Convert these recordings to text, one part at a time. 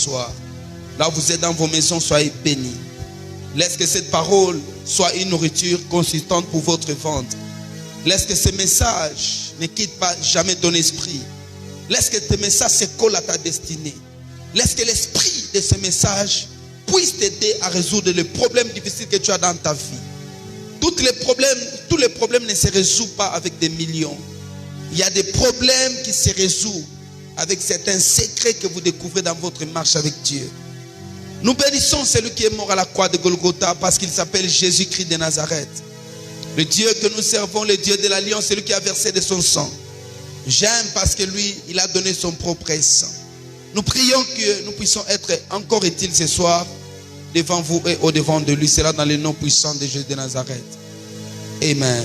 soir. Là où vous êtes dans vos maisons, soyez bénis. Laisse que cette parole soit une nourriture consistante pour votre ventre. Laisse que ces messages ne quittent pas jamais ton esprit. Laisse que tes messages se collent à ta destinée. Laisse que l'esprit de ces messages puisse t'aider à résoudre les problèmes difficiles que tu as dans ta vie. Tous les problèmes ne se résolvent pas avec des millions. Il y a des problèmes qui se résolvent avec certains secrets que vous découvrez dans votre marche avec Dieu. Nous bénissons celui qui est mort à la croix de Golgotha parce qu'il s'appelle Jésus-Christ de Nazareth. Le Dieu que nous servons, le Dieu de l'Alliance, celui qui a versé de son sang. J'aime parce que lui, il a donné son propre sang. Nous prions que nous puissions être encore utiles ce soir devant vous et au-devant de lui. C'est là dans le nom puissant de Jésus de Nazareth. Amen.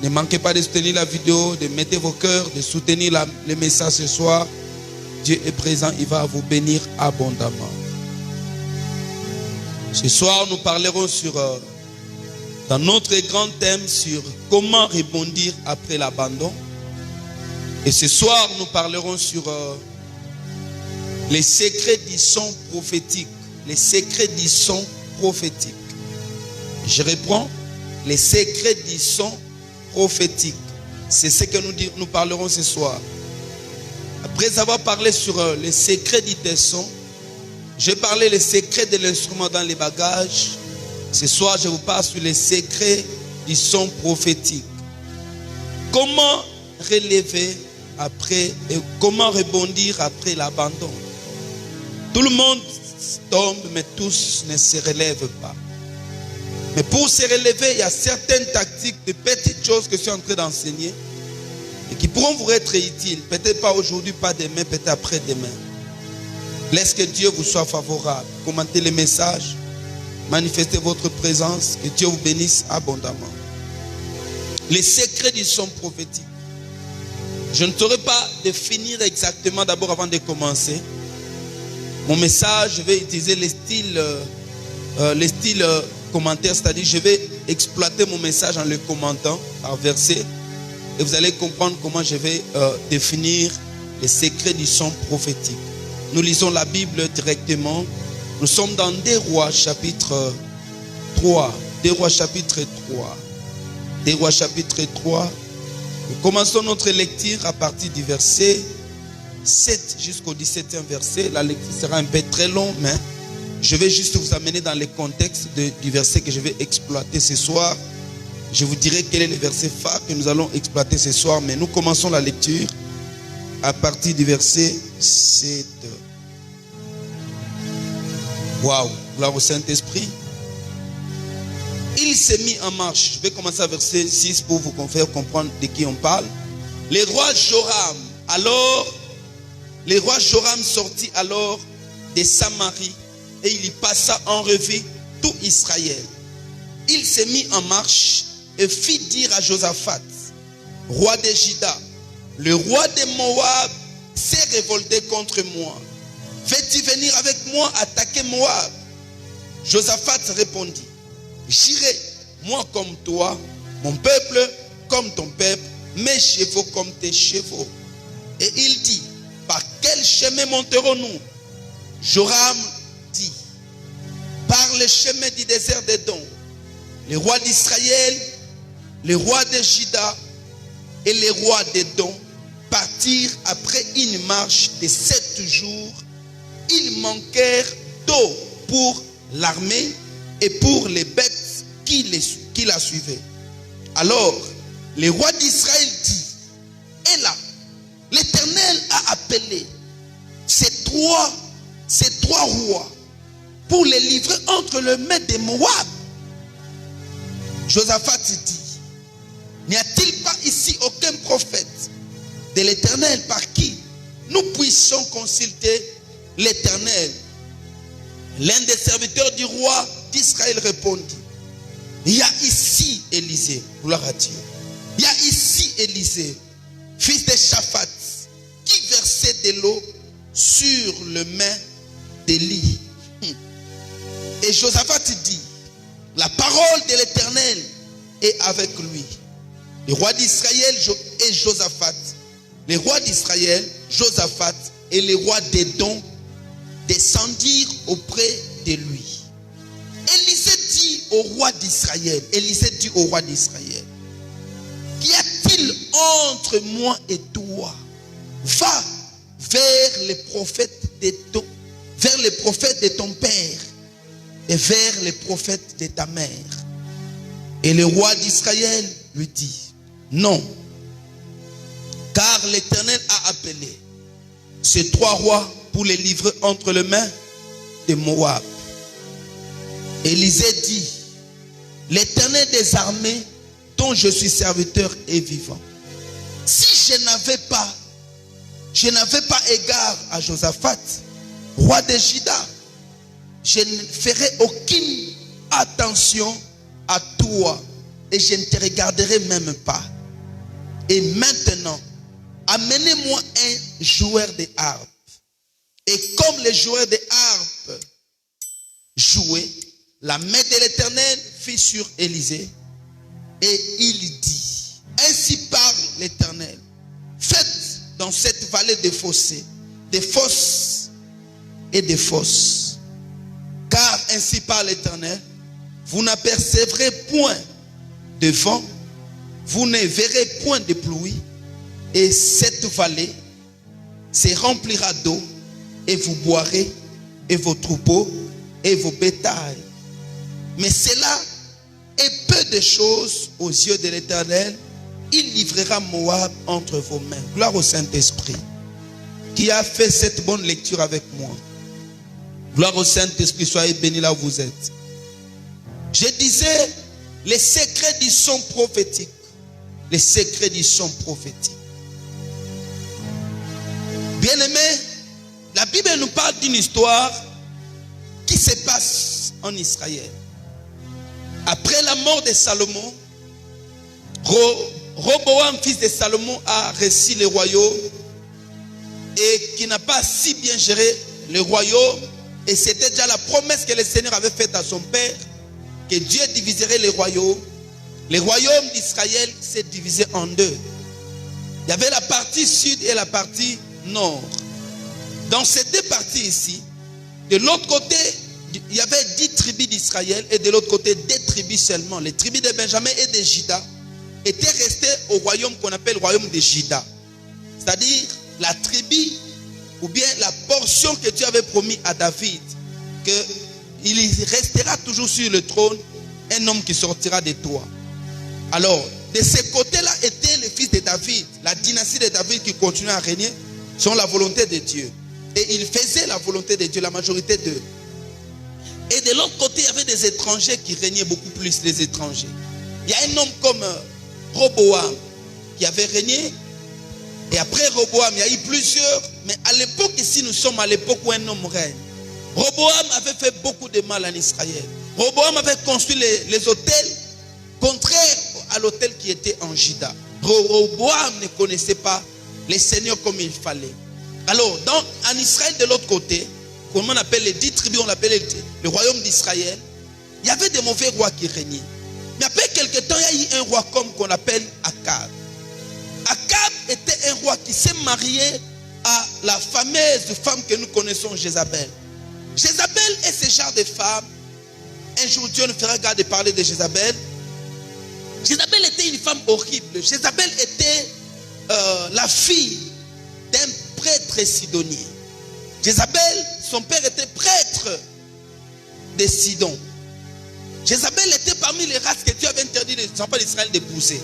Ne manquez pas de soutenir la vidéo, de mettre vos cœurs, de soutenir le message ce soir. Dieu est présent, il va vous bénir abondamment. Ce soir, nous parlerons dans notre grand thème sur comment rebondir après l'abandon. Et ce soir, nous parlerons sur les secrets du son prophétique. Les secrets du son prophétique. Je reprends. Les secrets du son prophétique. C'est ce que nous parlerons ce soir. Après avoir parlé sur les secrets du tesson, j'ai parlé les secrets de l'instrument dans les bagages. Ce soir, je vous parle sur les secrets du son prophétique. Comment relever après et comment rebondir après l'abandon. Tout le monde tombe, mais tous ne se relèvent pas. Mais pour se relever, il y a certaines tactiques, de petites choses que je suis en train d'enseigner et qui pourront vous être utiles. Peut-être pas aujourd'hui, pas demain, peut-être après-demain. Laisse que Dieu vous soit favorable. Commentez les messages. Manifestez votre présence. Que Dieu vous bénisse abondamment. Les secrets du son prophétique. Je ne saurais pas définir exactement d'abord avant de commencer. Mon message, je vais utiliser les styles commentaires, c'est-à-dire je vais exploiter mon message en le commentant par verset. Et vous allez comprendre comment je vais définir les secrets du son prophétique. Nous lisons la Bible directement. Nous sommes dans 2 Rois chapitre 3. 2 Rois chapitre 3. 2 Rois chapitre 3. Nous commençons notre lecture à partir du verset 7 jusqu'au 17e verset. La lecture sera un peu très longue, mais je vais juste vous amener dans le contexte du verset que je vais exploiter ce soir. Je vous dirai quel est le verset phare que nous allons exploiter ce soir, mais nous commençons la lecture à partir du verset 7. Waouh, gloire au Saint-Esprit. Il s'est mis en marche. Je vais commencer à verset 6 pour vous faire comprendre de qui on parle. Le roi Joram sortit alors de Samarie et il y passa en revue tout Israël. Il s'est mis en marche et fit dire à Josaphat, roi de Juda, le roi de Moab s'est révolté contre moi. Veux-tu venir avec moi attaquer Moab? Josaphat répondit, j'irai, moi comme toi, mon peuple comme ton peuple, mes chevaux comme tes chevaux. Et il dit, par quel chemin monterons-nous? Joram dit, par le chemin du désert d'Édom. Les rois d'Israël, les rois de Juda et les rois d'Édom partirent après une marche de 7 jours. Ils manquèrent d'eau pour l'armée et pour les bêtes qui la suivaient. Alors, les rois d'Israël disent, et là, l'Éternel a appelé ces trois rois pour les livrer entre les mains des Moab. Josaphat dit, n'y a-t-il pas ici aucun prophète de l'Éternel par qui nous puissions consulter l'Éternel? L'un des serviteurs du roi d'Israël répondit, il y a ici Élisée, gloire à Dieu. Il y a ici Élisée, fils de Shaphat, qui versait de l'eau sur le main d'Élie. Et Josaphat dit, la parole de l'Éternel est avec lui. Les rois d'Israël et Josaphat, les rois d'Israël, Josaphat et les rois d'Édom descendirent auprès de lui. Élisée dit au roi d'Israël, qu'y a-t-il entre moi et toi? Va vers les prophètes de ton père et vers les prophètes de ta mère. Et le roi d'Israël lui dit, non, car l'Éternel a appelé ces 3 rois pour les livrer entre les mains de Moab. Élisée dit, l'Éternel des armées dont je suis serviteur est vivant. Si je n'avais pas égard à Josaphat, roi de Juda, je ne ferai aucune attention à toi et je ne te regarderai même pas. Et maintenant, amenez-moi un joueur de harpe. Et comme les joueurs de harpe jouaient, la main de l'Éternel fut sur Élisée et il dit, ainsi parle l'Éternel, faites dans cette vallée des fossés, des fosses et des fosses. Car ainsi parle l'Éternel, vous n'apercevrez point de vent, vous ne verrez point de pluie, et cette vallée se remplira d'eau, et vous boirez, et vos troupeaux, et vos bétails. Mais cela est peu de choses aux yeux de l'Éternel. Il livrera Moab entre vos mains. Gloire au Saint-Esprit qui a fait cette bonne lecture avec moi. Gloire au Saint-Esprit, soyez bénis là où vous êtes. Je disais, les secrets du son prophétique. Les secrets du son prophétique. Bien-aimés, la Bible nous parle d'une histoire qui se passe en Israël. Après la mort de Salomon, Roboam, fils de Salomon, a reçu le royaume et qui n'a pas si bien géré le royaume. Et c'était déjà la promesse que le Seigneur avait faite à son père, que Dieu diviserait les royaumes. Le royaume d'Israël s'est divisé en 2. Il y avait la partie sud et la partie nord. Dans ces 2 parties ici, de l'autre côté, il y avait 10 tribus d'Israël et de l'autre côté 2 tribus seulement. Les tribus de Benjamin et de Juda étaient restées au royaume qu'on appelle le royaume de Juda. C'est-à-dire la tribu ou bien la portion que Dieu avait promis à David, qu'il restera toujours sur le trône un homme qui sortira de toi. Alors, de ce côté-là était le fils de David, la dynastie de David qui continuait à régner selon la volonté de Dieu. Et il faisait la volonté de Dieu, la majorité d'eux. Et de l'autre côté, il y avait des étrangers qui régnaient beaucoup plus, les étrangers. Il y a un homme comme Roboam qui avait régné. Et après Roboam, il y a eu plusieurs. Mais à l'époque, ici, nous sommes à l'époque où un homme règne. Roboam avait fait beaucoup de mal en Israël. Roboam avait construit les hôtels contraires à l'hôtel qui était en Juda. Roboam ne connaissait pas les seigneurs comme il fallait. Alors, en Israël, de l'autre côté, comme on appelle les 10 tribus, on appelle le royaume d'Israël, il y avait des mauvais rois qui régnaient. Mais après quelques temps, il y a eu un roi comme qu'on appelle Akab. Akab était un roi qui s'est marié à la fameuse femme que nous connaissons, Jézabel. Jézabel est ce genre de femme. Un jour, Dieu nous fera garde de parler de Jézabel. Jézabel était une femme horrible. Jézabel était la fille d'un prêtre sidonien. Jézabel, son père était prêtre de Sidon. Jézabel était parmi les races que Dieu avait interdit aux enfants d'Israël d'épouser.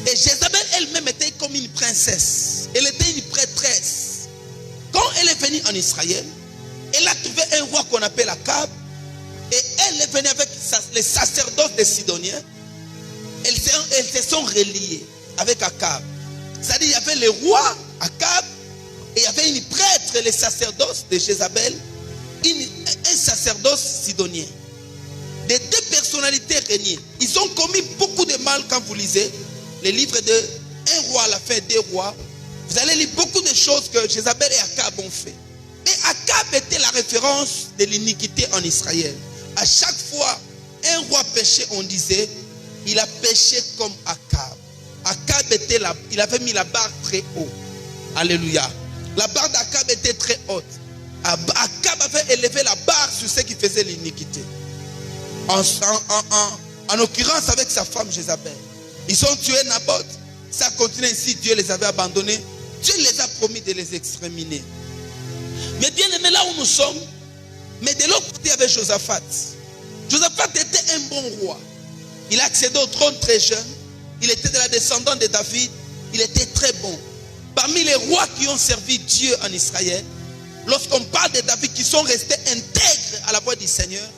Et Jézabel elle-même était comme une princesse. Elle était une prêtresse. Quand elle est venue en Israël, elle a trouvé un roi qu'on appelle Akab. Et elle est venue avec les sacerdoces des Sidoniens. Elles se sont reliées avec Akab. C'est-à-dire il y avait le roi Akab et il y avait une prêtre, les sacerdoces de Jézabel, un sacerdoce sidonien. Les 2 personnalités régnaient. Ils ont commis beaucoup de mal quand vous lisez les livres de un roi à la fin, 2 rois. Vous allez lire beaucoup de choses que Jézabel et Akab ont fait. Et Akab était la référence de l'iniquité en Israël. À chaque fois, un roi péchait, on disait, il a péché comme Akab. Akab il avait mis la barre très haut. Alléluia. La barre d'Akab était très haute. Akab avait élevé la barre sur ceux qui faisaient l'iniquité. En occurrence avec sa femme Jézabel. Ils ont tué Naboth. Ça continuait ainsi, Dieu les avait abandonnés. Dieu les a promis de les exterminer. Mais bien aimé, là où nous sommes, mais de l'autre côté, il y avait Josaphat. Josaphat était un bon roi. Il a accédé au trône très jeune. Il était de la descendance de David. Il était très bon. Parmi les rois qui ont servi Dieu en Israël, lorsqu'on parle de David, qui sont restés intègres à la voix du Seigneur,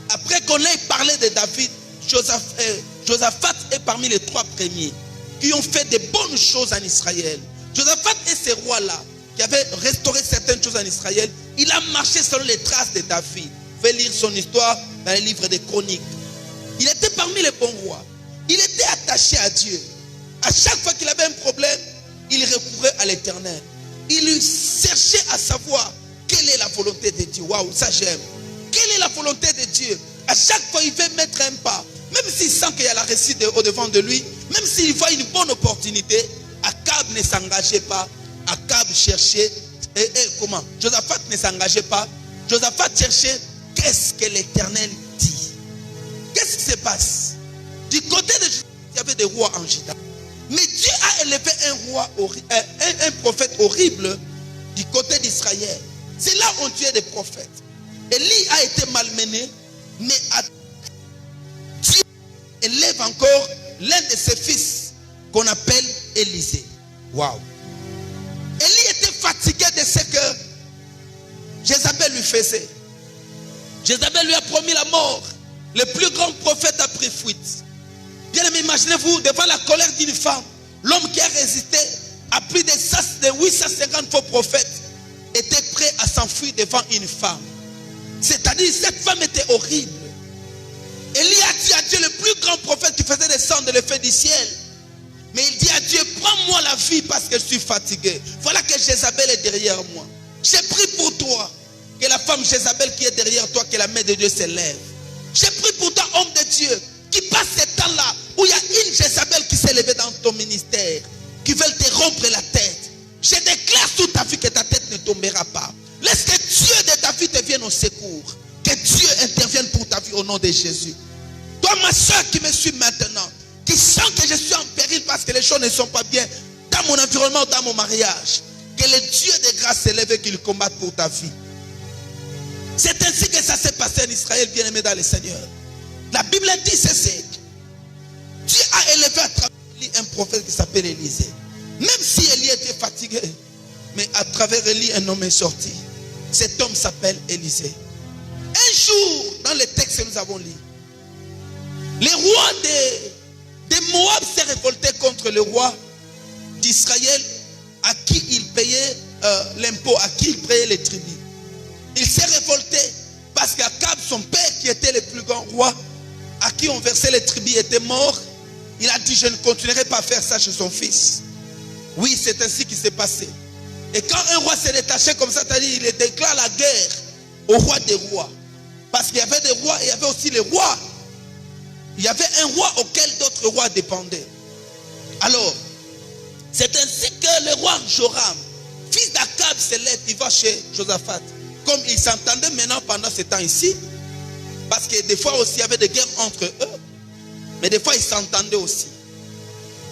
après qu'on ait parlé de David, Josaphat est parmi les 3 premiers qui ont fait de bonnes choses en Israël. Josaphat est ce roi-là qui avait restauré certaines choses en Israël. Il a marché selon les traces de David. Vous pouvez lire son histoire dans les livres des chroniques. Il était parmi les bons rois. Il était attaché à Dieu. À chaque fois qu'il avait un problème, il recourait à l'Éternel. Il cherchait à savoir quelle est la volonté de Dieu. Waouh, ça j'aime. Quelle est la volonté de Dieu? À chaque fois, il veut mettre un pas. Même s'il sent qu'il y a la réussite au-devant de lui, même s'il voit une bonne opportunité, Akab ne s'engageait pas. Akab cherchait. Comment? Josaphat ne s'engageait pas. Josaphat cherchait qu'est-ce que l'Éternel dit. Qu'est-ce qui se passe? Du côté de Juda, il y avait des rois en Juda. Mais Dieu a élevé un prophète horrible du côté d'Israël. C'est là où on tuait des prophètes. Élie a été malmené, mais Dieu élève encore l'un de ses fils qu'on appelle Élisée. Waouh! Élie était fatigué de ce que Jézabel lui faisait. Jézabel lui a promis la mort. Le plus grand prophète a pris fuite. Bien aimé, imaginez-vous devant la colère d'une femme, l'homme qui a résisté à plus de 850 faux prophètes était prêt à s'enfuir devant une femme. C'est-à-dire cette femme était horrible. Élie a dit à Dieu, le plus grand prophète qui faisait descendre le feu du ciel. Mais il dit à Dieu, prends-moi la vie parce que je suis fatigué. Voilà que Jézabel est derrière moi. J'ai prié pour toi que la femme Jézabel qui est derrière toi, que la main de Dieu s'élève. J'ai prié pour toi, homme de Dieu, qui passe ce temps-là où il y a une Jézabel qui s'est levée dans ton ministère, qui veut te rompre la tête. Je déclare sur ta vie que ta tête ne tombera pas. Laisse que Dieu de ta vie te vienne au secours. Que Dieu intervienne pour ta vie au nom de Jésus. Toi, ma soeur qui me suit maintenant, qui sent que je suis en péril parce que les choses ne sont pas bien dans mon environnement, dans mon mariage, que le Dieu de grâce s'élève et qu'il combatte pour ta vie. C'est ainsi que ça s'est passé en Israël, bien-aimé dans le Seigneur. La Bible dit ceci. Dieu a élevé à travers Élie un prophète qui s'appelle Élisée. Même si Élie était fatigué, mais à travers Élie, un homme est sorti. Cet homme s'appelle Élisée. Un jour, dans le texte que nous avons lu, les rois de Moab s'est révolté contre le roi d'Israël à qui il payait l'impôt, à qui il payait les tribus. Il s'est révolté parce qu'Akab, son père, qui était le plus grand roi, à qui on versait les tribus, était mort. Il a dit, je ne continuerai pas à faire ça chez son fils. Oui, c'est ainsi qu'il s'est passé. Et quand un roi s'est détaché comme ça, c'est-à-dire il déclare la guerre au roi des rois. Parce qu'il y avait des rois et il y avait aussi les rois. Il y avait un roi auquel d'autres rois dépendaient. Alors, c'est ainsi que le roi Joram, fils d'Akab, se lève, il va chez Josaphat. Comme il s'entendait maintenant pendant ce temps ici, parce que des fois aussi il y avait des guerres entre eux, mais des fois ils s'entendaient aussi.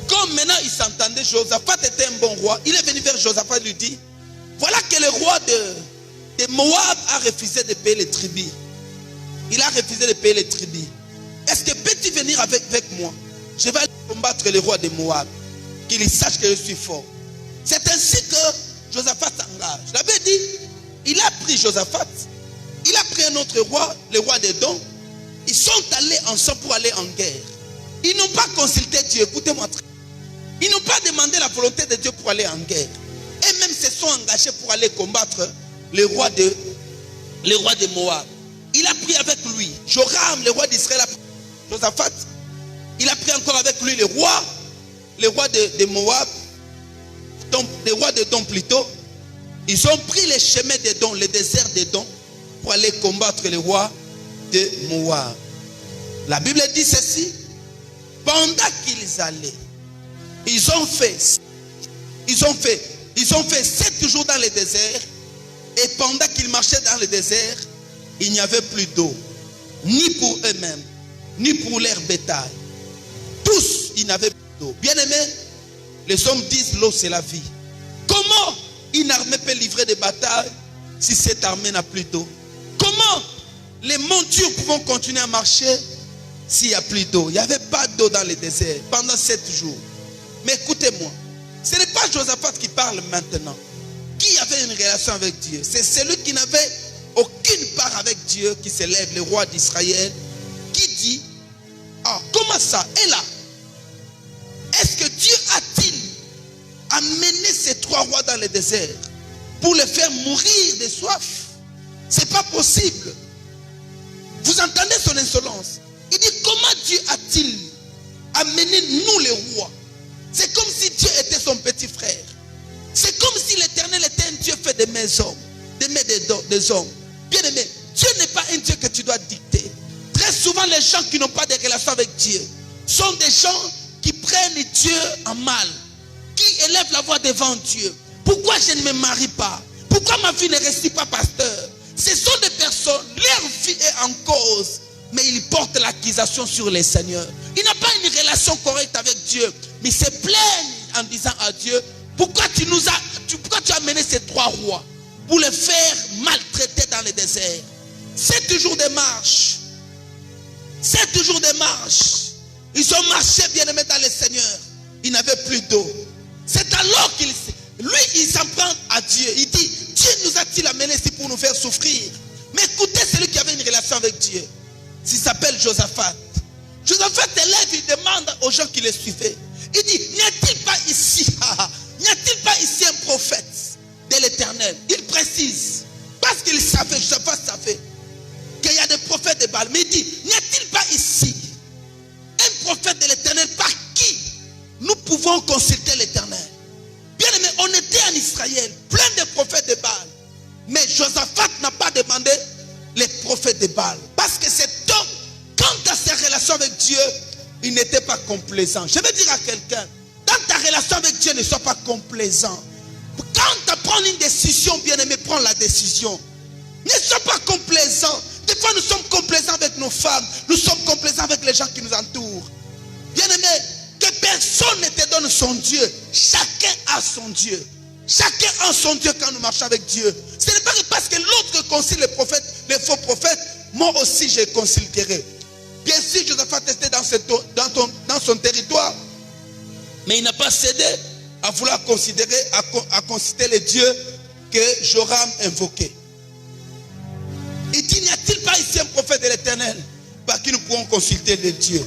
Comme maintenant ils s'entendaient, Josaphat était un bon roi. Il est venu vers Josaphat et lui dit, voilà que le roi de Moab a refusé de payer les tribus. Il a refusé de payer les tribus. Est-ce que peux-tu venir avec moi? Je vais aller combattre le roi de Moab, qu'il sache que je suis fort. C'est ainsi que Josaphat s'engage. Je l'avais dit, il a pris Josaphat, il a pris un autre roi, le roi d'Édom. Ils sont allés ensemble pour aller en guerre. Ils n'ont pas consulté Dieu, écoutez-moi très bien. Ils n'ont pas demandé la volonté de Dieu pour aller en guerre. Et même se sont engagés pour aller combattre le roi de Moab. Il a pris avec lui Joram, le roi d'Israël, Josaphat. Il a pris encore avec lui le roi de Moab, le roi d'Édom plutôt. Ils ont pris les chemins d'Édom, le désert d'Édom, pour aller combattre le roi de Moab. La Bible dit ceci. Pendant qu'ils allaient, ils ont fait 7 jours dans le désert Et pendant qu'ils marchaient dans le désert, il n'y avait plus d'eau, ni pour eux-mêmes, ni pour leur bétail. Tous, ils n'avaient plus d'eau. Bien-aimés, les hommes disent l'eau c'est la vie. Comment une armée peut livrer des batailles si cette armée n'a plus d'eau? Comment les montures pourront continuer à marcher s'il n'y a plus d'eau? Il n'y avait pas d'eau dans le désert pendant 7 jours. Mais écoutez-moi, ce n'est pas Josaphat qui parle maintenant. Qui avait une relation avec Dieu? C'est celui qui n'avait aucune part avec Dieu qui s'élève, le roi d'Israël, qui dit, ah, comment ça? Et là, est-ce que Dieu a-t-il amené ces 3 rois dans le désert pour les faire mourir de soif? C'est pas possible. Vous entendez son insolence? Il dit, comment Dieu a-t-il amené nous les rois? C'est comme si Dieu était son petit frère. C'est comme si l'Éternel était un Dieu fait des maisons, des hommes. Bien aimé, Dieu n'est pas un Dieu que tu dois dicter. Très souvent, les gens qui n'ont pas de relation avec Dieu sont des gens qui prennent Dieu en mal, qui élèvent la voix devant Dieu. Pourquoi je ne me marie pas? Pourquoi ma vie ne reste pas pasteur? Ce sont des personnes, leur vie est en cause, mais ils portent l'accusation sur les seigneurs. Ils n'ont pas une relation correcte avec Dieu, mais ils se plaignent en disant à Dieu, pourquoi tu as mené ces 3 rois pour les faire maltraiter dans le désert? 7 jours de marche. 7 jours de marche. Ils ont marché bien aimés dans le Seigneur. Ils n'avaient plus d'eau. C'est alors il s'en prend à Dieu. Il dit, Dieu nous a-t-il amené ici pour nous faire souffrir? Mais écoutez, celui qui avait une relation avec Dieu, il s'appelle Josaphat. Josaphat élève, il demande aux gens qui le suivaient. Il dit, n'y a-t-il pas ici un prophète de l'Éternel? Il précise, parce qu'il savait, Josaphat savait, qu'il y a des prophètes de Baal. Mais il dit, n'y a-t-il pas ici un prophète de l'Éternel par qui nous pouvons consulter l'Éternel? Bien aimé, on était en Israël, plein de prophètes de Baal. Mais Josaphat n'a pas demandé les prophètes de Baal. Parce que cet homme, quant à ses relations avec Dieu, il n'était pas complaisant. Je veux dire à quelqu'un, dans ta relation avec Dieu, ne sois pas complaisant. Quand tu prends une décision, bien aimé, prends la décision. Ne sois pas complaisant. Des fois, nous sommes complaisants avec nos femmes. Nous sommes complaisants avec les gens qui nous entourent. Bien aimé, que personne ne te donne son Dieu. Chacun a son Dieu. Chacun a son Dieu quand nous marchons avec Dieu. Ce n'est pas parce que l'autre consulte les prophètes, les faux prophètes, moi aussi je consulterai. Bien sûr, Josaphat était dans son territoire, mais il n'a pas cédé à vouloir considérer les dieux que Joram invoquait. Il dit, n'y a-t-il pas ici un prophète de l'Éternel par qui nous pourrons consulter les dieux?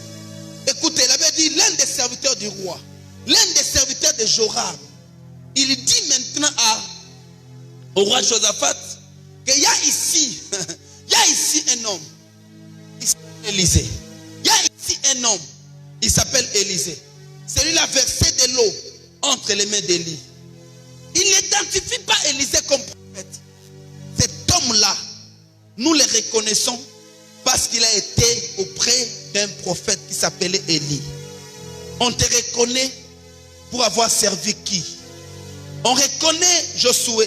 Écoutez, il avait dit l'un des serviteurs du roi, l'un des serviteurs de Joram. Il dit maintenant au roi Josaphat qu'il y a ici un homme, il s'appelle Élisée. Il y a ici un homme, il s'appelle Élisée. Celui-là versait de l'eau entre les mains d'Élie. Il n'identifie pas Élisée comme prophète. Cet homme-là, nous le reconnaissons parce qu'il a été auprès d'un prophète qui s'appelait Élie. On te reconnaît pour avoir servi qui? On reconnaît Josué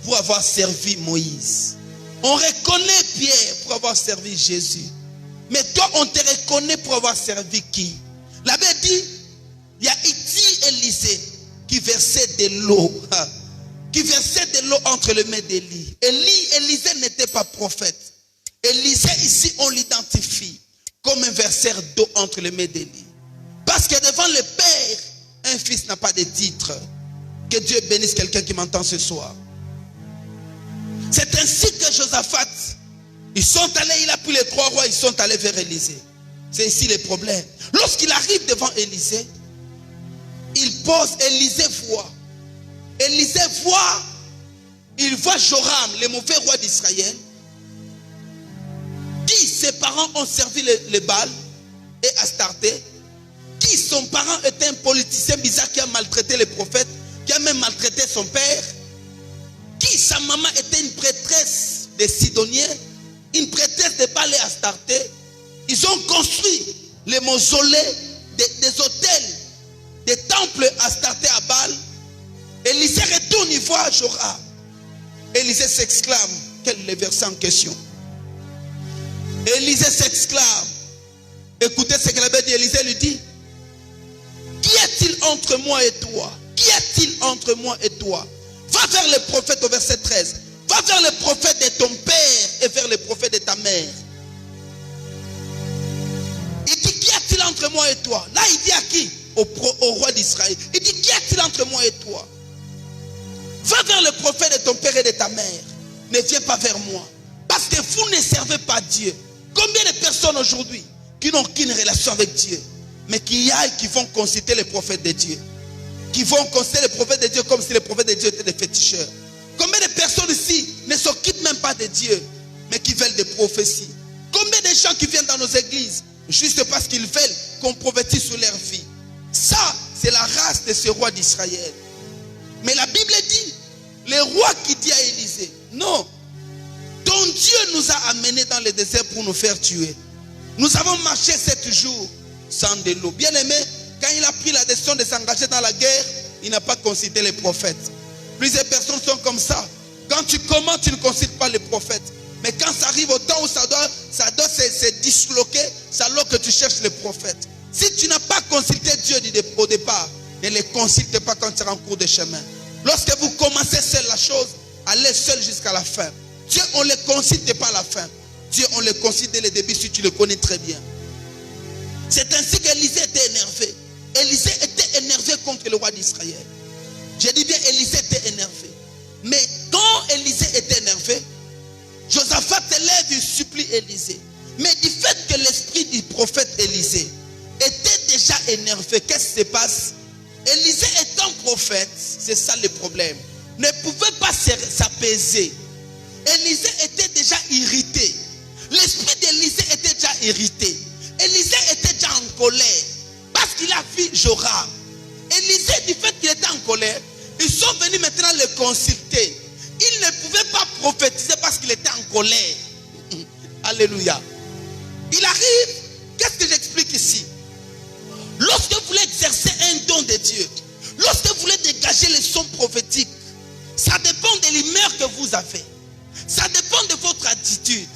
pour avoir servi Moïse. On reconnaît Pierre pour avoir servi Jésus. Mais toi, on te reconnaît pour avoir servi qui? La Bible dit, il y a ici Élisée qui versait de l'eau. Qui versait de l'eau entre les mains d'Élie. Élisée n'était pas prophète. Élisée ici, on l'identifie comme un verseur d'eau entre les mains d'Élie. Parce que devant le Père, un fils n'a pas de titre. Que Dieu bénisse quelqu'un qui m'entend ce soir. C'est ainsi que Josaphat, ils sont allés, il a pris les 3 rois, ils sont allés vers Élisée. C'est ici le problème. Lorsqu'il arrive devant Élisée, il pose, Élisée voit. Élisée voit, il voit Joram, le mauvais roi d'Israël, qui ses parents ont servi le Baal et Astarté, qui son parent était un politicien bizarre qui a maltraité les prophètes, qui a même maltraité son père, qui sa maman était une prêtresse des Sidoniens, une prêtresse de Baal et Astarté. Ils ont construit les mausolées, des hôtels, des temples Astarté à Baal. Élisée retourne, il voit Joram. Élisée s'exclame. Quel est le verset en question? Élisée s'exclame. Écoutez ce que la Bible dit. Élisée lui dit: Qu'y a-t-il entre moi et toi? Qu'y a-t-il entre moi et toi? Va vers le prophète au verset 13. Va vers le prophète de ton père et vers le prophète de ta mère. Il dit: Qu'y a-t-il entre moi et toi? Là, il dit à qui? Au roi d'Israël. Il dit: Qu'y a-t-il entre moi et toi? Va vers le prophète de ton père et de ta mère. Ne viens pas vers moi. Parce que vous ne servez pas Dieu. Combien de personnes aujourd'hui qui n'ont aucune relation avec Dieu, mais qui vont consulter les prophètes de Dieu, qui vont consulter les prophètes de Dieu comme si les prophètes de Dieu étaient des féticheurs? Combien de personnes ici ne s'occupent même pas de Dieu, mais qui veulent des prophéties? Combien de gens qui viennent dans nos églises juste parce qu'ils veulent qu'on prophétise sur leur vie? Ça, c'est la race de ce roi d'Israël. Mais la Bible dit, le roi qui dit à Élisée: non, ton Dieu nous a amenés dans le désert pour nous faire tuer. Nous avons marché 7 jours sans de l'eau. Bien aimé, quand il a pris la décision de s'engager dans la guerre, il n'a pas consulté les prophètes. Plusieurs personnes sont comme ça. Quand tu commences, tu ne consultes pas les prophètes. Mais quand ça arrive au temps où ça doit se disloquer, c'est alors que tu cherches les prophètes. Si tu n'as pas consulté Dieu au départ, ne les consulte pas quand tu seras en cours de chemin. Lorsque vous commencez seul la chose, allez seul jusqu'à la fin. Dieu, on ne le consulte pas à la fin. Dieu, on le consulte dès le début si tu le connais très bien. C'est ainsi qu'Élisée était énervé. Élisée était énervé contre le roi d'Israël. Je dis bien, Élisée était énervé. Mais quand Élisée était énervé, Josaphat se lève, il supplie Élisée. Mais du fait que l'esprit du prophète Élisée était déjà énervé, qu'est-ce qui se passe? Élisée étant prophète, c'est ça le problème, ne pouvait pas s'apaiser. Élisée était déjà irrité. L'esprit d'Élisée était déjà irrité. Élisée était déjà en colère parce qu'il a vu Joram. Élisée, du fait qu'il était en colère, ils sont venus maintenant le consulter. Il ne pouvait pas prophétiser parce qu'il était en colère. Alléluia. Il arrive, qu'est-ce que j'explique ici? Lorsque vous voulez exercer un don de Dieu, lorsque vous voulez dégager les sons prophétiques, ça dépend de l'humeur que vous avez. Ça dépend de votre attitude.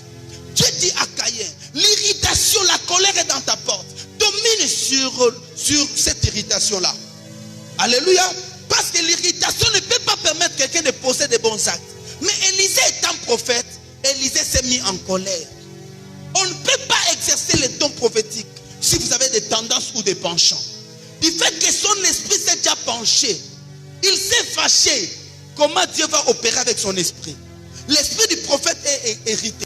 Dieu dit à Caïn, l'irritation, la colère est dans ta porte. Domine sur cette irritation-là. Alléluia. Parce que l'irritation ne peut pas permettre quelqu'un de poser de bons actes. Mais Élisée étant prophète, Élisée s'est mis en colère. On ne peut pas exercer les dons prophétiques si vous avez des tendances ou des penchants. Du fait que son esprit s'est déjà penché, il s'est fâché. Comment Dieu va opérer avec son esprit? L'esprit du prophète est irrité.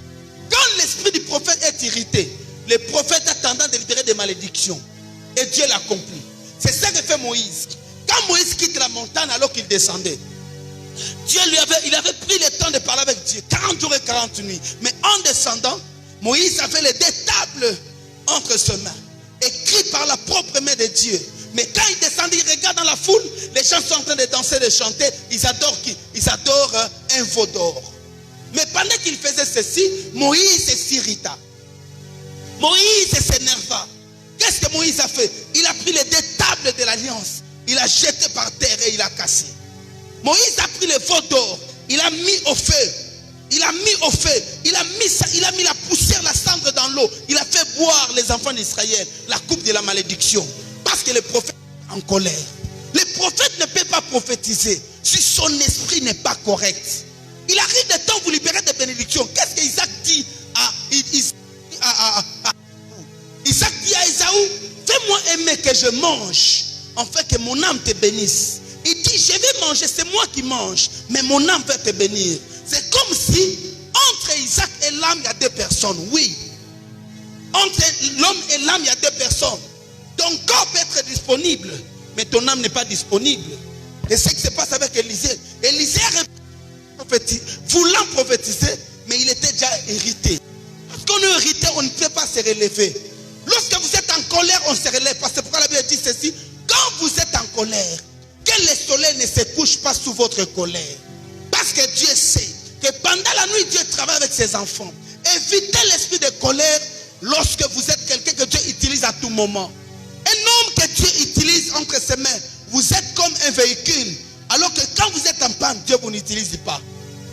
Quand l'esprit du prophète est irrité, le prophète a tendance à libérer des malédictions. Et Dieu l'accomplit. C'est ça que fait Moïse. Quand Moïse quitte la montagne alors qu'il descendait, il avait pris le temps de parler avec Dieu, 40 jours et 40 nuits. Mais en descendant, Moïse avait les 2 tables entre ses mains, écrites par la propre main de Dieu. Mais quand il descend, il regarde dans la foule, les gens sont en train de danser, de chanter, ils adorent qui? Ils adorent un veau d'or. Mais pendant qu'il faisait ceci, Moïse s'irrita. Moïse s'énerva. Qu'est-ce que Moïse a fait? Il a pris les 2 tables de l'alliance, il a jeté par terre et il a cassé. Moïse a pris le veau d'or, il a mis au feu. Il a mis au feu, il a mis la poussière, la cendre dans l'eau. Il a fait boire les enfants d'Israël la coupe de la malédiction. Parce que le prophète est en colère. Le prophète ne peut pas prophétiser si son esprit n'est pas correct. Il arrive le temps de vous libérer des bénédictions. Qu'est-ce qu'Isaac dit à Isaac dit à Ésaü? Fais-moi aimer que je mange, en fait que mon âme te bénisse. Il dit, je vais manger, c'est moi qui mange, mais mon âme va te bénir. C'est comme si, entre Isaac et l'âme, il y a 2 personnes. Oui. Entre l'homme et l'âme, il y a 2 personnes. Ton corps peut être disponible, mais ton âme n'est pas disponible. Et c'est ce qui se passe avec Élisée. Élisée voulant prophétiser, mais il était déjà irrité. Lorsqu'on est irrité, on ne peut pas se relever. Lorsque vous êtes en colère, on se relève. Parce que pourquoi la Bible dit ceci? Quand vous êtes en colère, que le soleil ne se couche pas sous votre colère. Parce que Dieu sait que pendant la nuit, Dieu travaille avec ses enfants. Évitez l'esprit de colère lorsque vous êtes quelqu'un que Dieu utilise à tout moment. Un homme que Dieu utilise entre ses mains, vous êtes comme un véhicule. Alors que quand vous êtes en panne, Dieu vous n'utilise pas.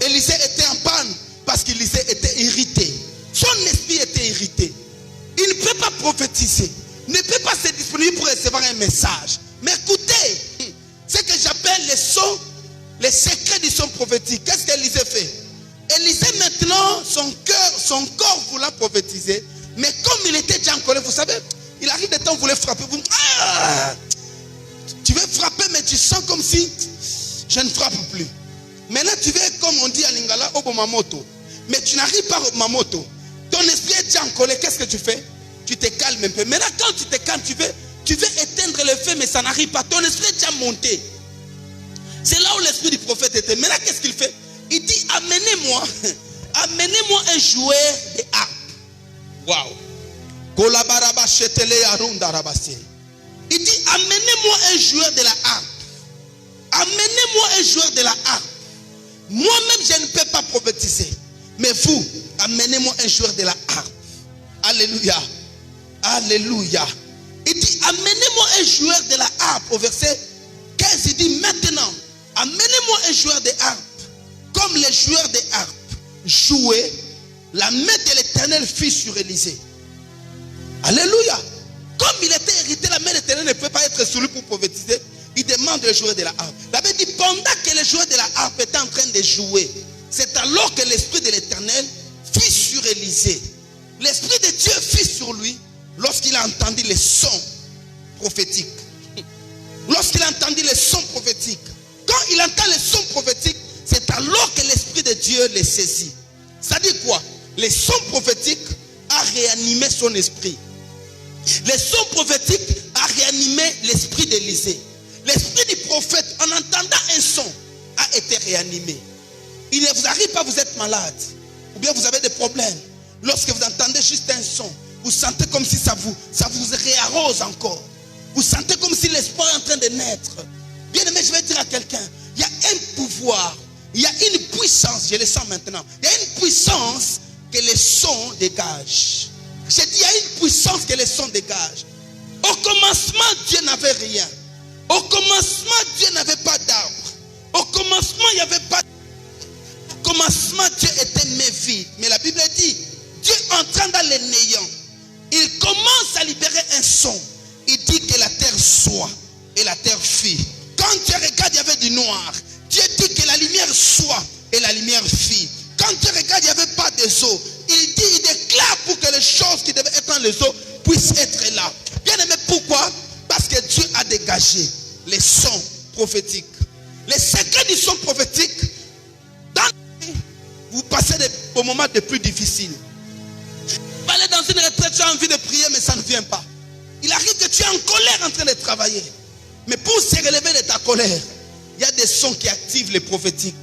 Élisée était en panne parce qu'Élisée était irrité. Son esprit était irrité. Il ne peut pas prophétiser. Ne peut pas se disponible pour recevoir un message. Mais écoutez, ce que j'appelle les secrets du son prophétique. Qu'est-ce qu'Élisée fait? Élisée maintenant, son corps voulant prophétiser, mais comme il était déjà en colère, vous savez, il arrive des temps où vous voulez frapper. Tu veux frapper, mais tu sens comme si je ne frappe plus. Maintenant, tu veux, comme on dit à Lingala, au Mamoto. Mais tu n'arrives pas au Mamoto. Ton esprit est déjà en colère. Qu'est-ce que tu fais? Tu te calmes un peu. Maintenant, quand tu te calmes, tu veux éteindre le feu, mais ça n'arrive pas. Ton esprit est déjà monté. C'est là où l'esprit du prophète était. Maintenant, qu'est-ce qu'il fait? Il dit, amenez-moi un joueur de harpe. Waouh. Il dit, amenez-moi un joueur de la harpe. Amenez-moi un joueur de la harpe. Moi-même, je ne peux pas prophétiser. Mais vous, amenez-moi un joueur de la harpe. Alléluia. Alléluia. Il dit, amenez-moi un joueur de la harpe. Au verset 15, il dit, maintenant, amenez-moi un joueur de harpe. Comme les joueurs de harpe jouaient, la main de l'Éternel fut sur Élisée. Alléluia. Comme il était irrité, la main de l'Éternel ne peut pas être sur lui pour prophétiser. Il demande le joueur de la harpe. La Bible dit, pendant que le joueur de la harpe était en train de jouer, c'est alors que l'esprit de l'Éternel fut sur Élisée. L'esprit de Dieu fut sur lui lorsqu'il a entendu les sons prophétiques. Lorsqu'il a entendu les sons prophétiques. Quand il entend les sons prophétiques, c'est alors que l'esprit de Dieu les saisit. Ça dit quoi? Les sons prophétiques a réanimé son esprit. Les sons prophétiques a réanimé l'esprit d'Élisée. L'esprit du prophète, en entendant un son, a été réanimé. Il ne vous arrive pas, vous êtes malade, ou bien vous avez des problèmes. Lorsque vous entendez juste un son, vous sentez comme si ça vous réarrose encore. Vous sentez comme si l'espoir est en train de naître. Bien aimé, je vais dire à quelqu'un, il y a un pouvoir, il y a une puissance, je le sens maintenant. Il y a une puissance que les sons dégagent. J'ai dit, il y a une puissance que les sons dégagent. Au commencement, Dieu n'avait rien. Au commencement, Dieu n'avait pas d'arbre. Au commencement, il n'y avait pas. Au commencement, Dieu était mais vide. Mais la Bible dit, Dieu entrant dans les néants, il commence à libérer un son. Il dit que la terre soit. Et la terre fit. Quand Dieu regarde, il y avait du noir. Dieu dit que la lumière soit. Et la lumière fit. Quand Dieu regarde, il n'y avait pas des eaux. Il dit, il déclare pour que les choses qui devaient être dans les eaux puissent être là. Bien aimé, pourquoi? Parce que Dieu a dégagé les sons prophétiques. Les secrets du son prophétique, vous passez au moment des plus difficiles. Vous allez dans une retraite, tu as envie de prier, mais ça ne vient pas. Il arrive que tu es en colère en train de travailler. Mais pour se relever de ta colère, il y a des sons qui activent les prophétiques.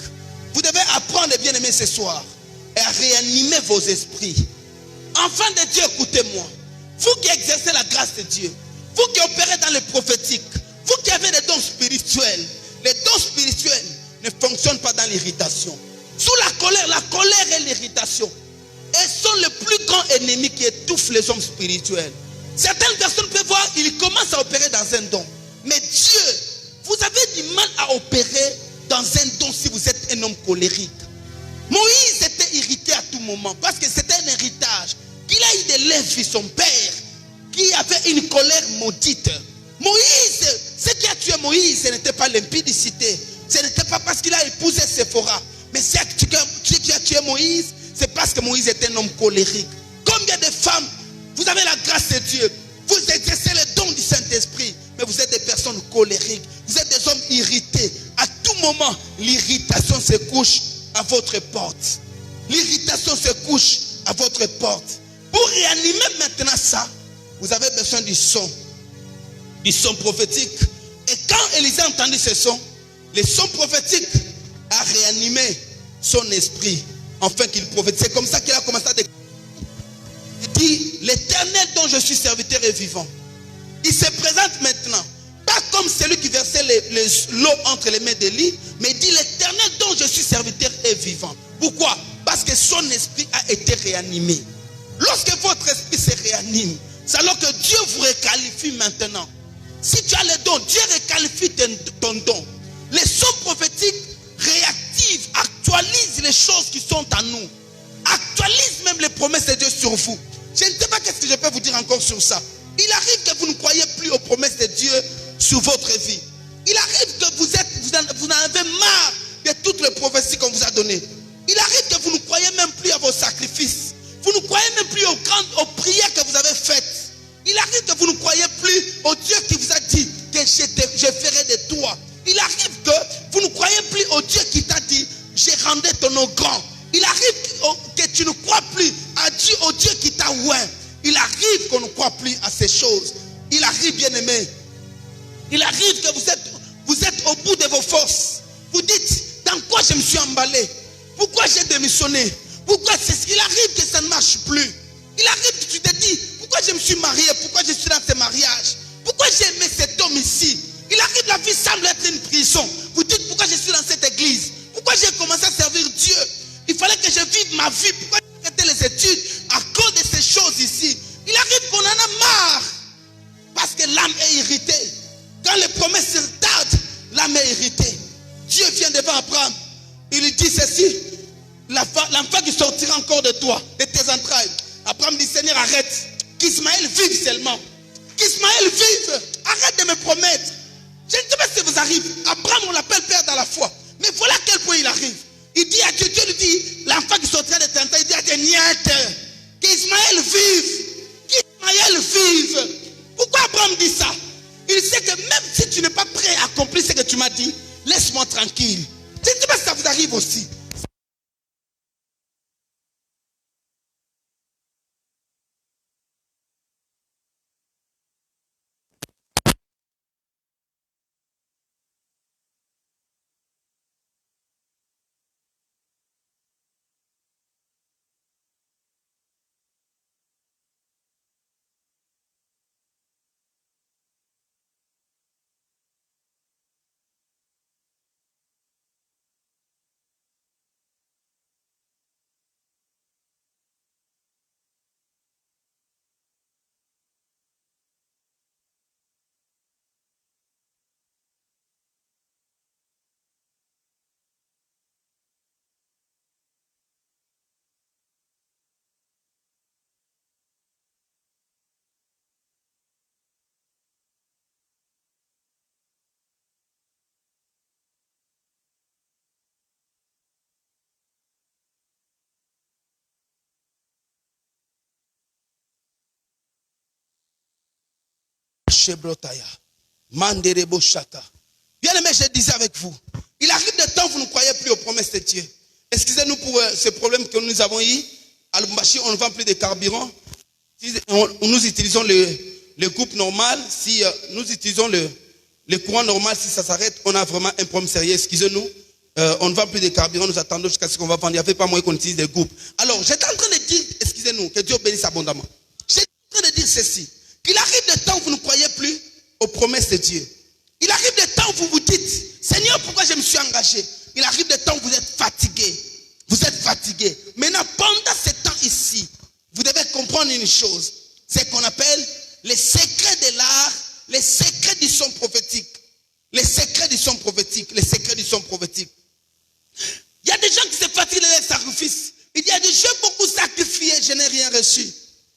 Vous devez apprendre, bien aimé, ce soir, et à réanimer vos esprits. Enfants de Dieu, écoutez-moi. Vous qui exercez la grâce de Dieu, vous qui opérez dans le prophétique, vous qui avez des dons spirituels, les dons spirituels ne fonctionnent pas dans l'irritation. Sous la colère et l'irritation, elles sont le plus grand ennemi qui étouffe les hommes spirituels. Certaines personnes peuvent voir, ils commencent à opérer dans un don. Mais Dieu, vous avez du mal à opérer dans un don si vous êtes un homme colérique. Moïse était irrité à tout moment parce que c'était un héritage qu'il a eu de Lévi, son père, qui avait une colère maudite. Moïse, ce qui a tué Moïse, ce n'était pas l'impudicité. Ce n'était pas parce qu'il a épousé Séphora. Mais ce qui a tué Moïse, c'est parce que Moïse était un homme colérique. Combien de femmes, vous avez la grâce de Dieu, vous exercez le don du Saint-Esprit, mais vous êtes des personnes colériques, vous êtes des hommes irrités. À tout moment, l'irritation se couche à votre porte. L'irritation se couche à votre porte. Pour réanimer maintenant ça, vous avez besoin du son prophétique. Et quand Élisée a entendu ce son, le son prophétique a réanimé son esprit, afin qu'il prophétise. C'est comme ça qu'il a commencé à déclarer. Il dit, l'Éternel dont je suis serviteur est vivant. Il se présente maintenant, pas comme celui qui versait l'eau entre les mains d'Élie, mais il dit, l'Éternel dont je suis serviteur est vivant. Pourquoi? Parce que son esprit a été réanimé. Lorsque votre esprit se réanime, c'est alors que Dieu vous requalifie maintenant. Si tu as le don, Dieu requalifie ton don. Les sons prophétiques réactivent, actualisent actualise les choses qui sont en nous. Actualise même les promesses de Dieu sur vous. Je ne sais pas qu'est-ce que je peux vous dire encore sur ça. Il arrive que vous ne croyez plus aux promesses de Dieu sur votre vie. Il arrive que vous en avez marre de toutes les prophéties qu'on vous a données. Il arrive que vous ne croyez même plus à vos sacrifices. Vous ne croyez même plus aux prières que vous avez faites. Il arrive que vous ne croyez plus au Dieu qui vous a dit que je ferai de toi. Il arrive que vous ne croyez plus au Dieu qui t'a dit je rendrai ton nom grand. Il arrive que tu ne crois plus au Dieu qui t'a oint. Il arrive qu'on ne croit plus à ces choses. Il arrive, bien-aimé. Il arrive que vous êtes au bout de vos forces. Vous dites, dans quoi je me suis emballé? Pourquoi j'ai démissionné? Pourquoi il arrive que ça ne marche plus? Il arrive que tu te dis, pourquoi je me suis marié? Pourquoi je suis dans ce mariage? Pourquoi j'ai aimé cet homme ici? Il arrive, la vie semble être une prison. Vous dites, pourquoi je suis dans cette église? Pourquoi j'ai commencé à servir Dieu? Il fallait que je vive ma vie. Pourquoi j'ai arrêté les études à cause de ces choses ici? Il arrive qu'on en a marre. Parce que l'âme est irritée. Quand les promesses se tardent, l'âme est irritée. Dieu vient devant Abraham. Il lui dit ceci. L'enfant qui sortira encore de toi, de tes entrailles. Abraham dit, Seigneur, arrête. Qu'Ismaël vive seulement. Qu'Ismaël vive. Arrête de me promettre. Je ne sais pas si vous arrivez. Abraham, on l'appelle père dans la foi. Mais voilà à quel point il arrive. Il dit à Dieu, Dieu lui dit, l'enfant qui sortira de tes entrailles, il dit à Dieu, niette. Qu'Ismaël vive. Qu'Ismaël vive. Pourquoi Abraham dit ça? Il sait que même si tu n'es pas prêt à accomplir ce que tu m'as dit, laisse-moi tranquille. Je ne sais pas si ça vous arrive aussi. Bien aimé, je disais avec vous, il arrive des temps où vous ne croyez plus aux promesses de Dieu. Excusez-nous pour ce problème que nous avons eu. À Lubumbashi, on ne vend plus de carburant. Si nous utilisons le groupe normal, si nous utilisons le courant normal, si ça s'arrête, on a vraiment un problème sérieux. Excusez-nous, on ne vend plus de carburant, nous attendons jusqu'à ce qu'on va vendre. Il n'y avait pas moyen qu'on utilise des groupes. Alors, j'étais en train de dire, excusez-nous, que Dieu bénisse abondamment. J'étais en train de dire ceci, qu'il arrive des temps où vous ne croyez plus aux promesses de Dieu. Il arrive des temps où vous vous dites, Seigneur, pourquoi je me suis engagé? Il arrive des temps où vous êtes fatigué. Vous êtes fatigué. Maintenant, pendant ce temps ici, vous devez comprendre une chose. C'est qu'on appelle les secrets de l'art, les secrets du son prophétique. Les secrets du son prophétique. Les secrets du son prophétique. Il y a des gens qui se fatiguent de les sacrifices. Il y a des gens beaucoup sacrifiés, je n'ai rien reçu.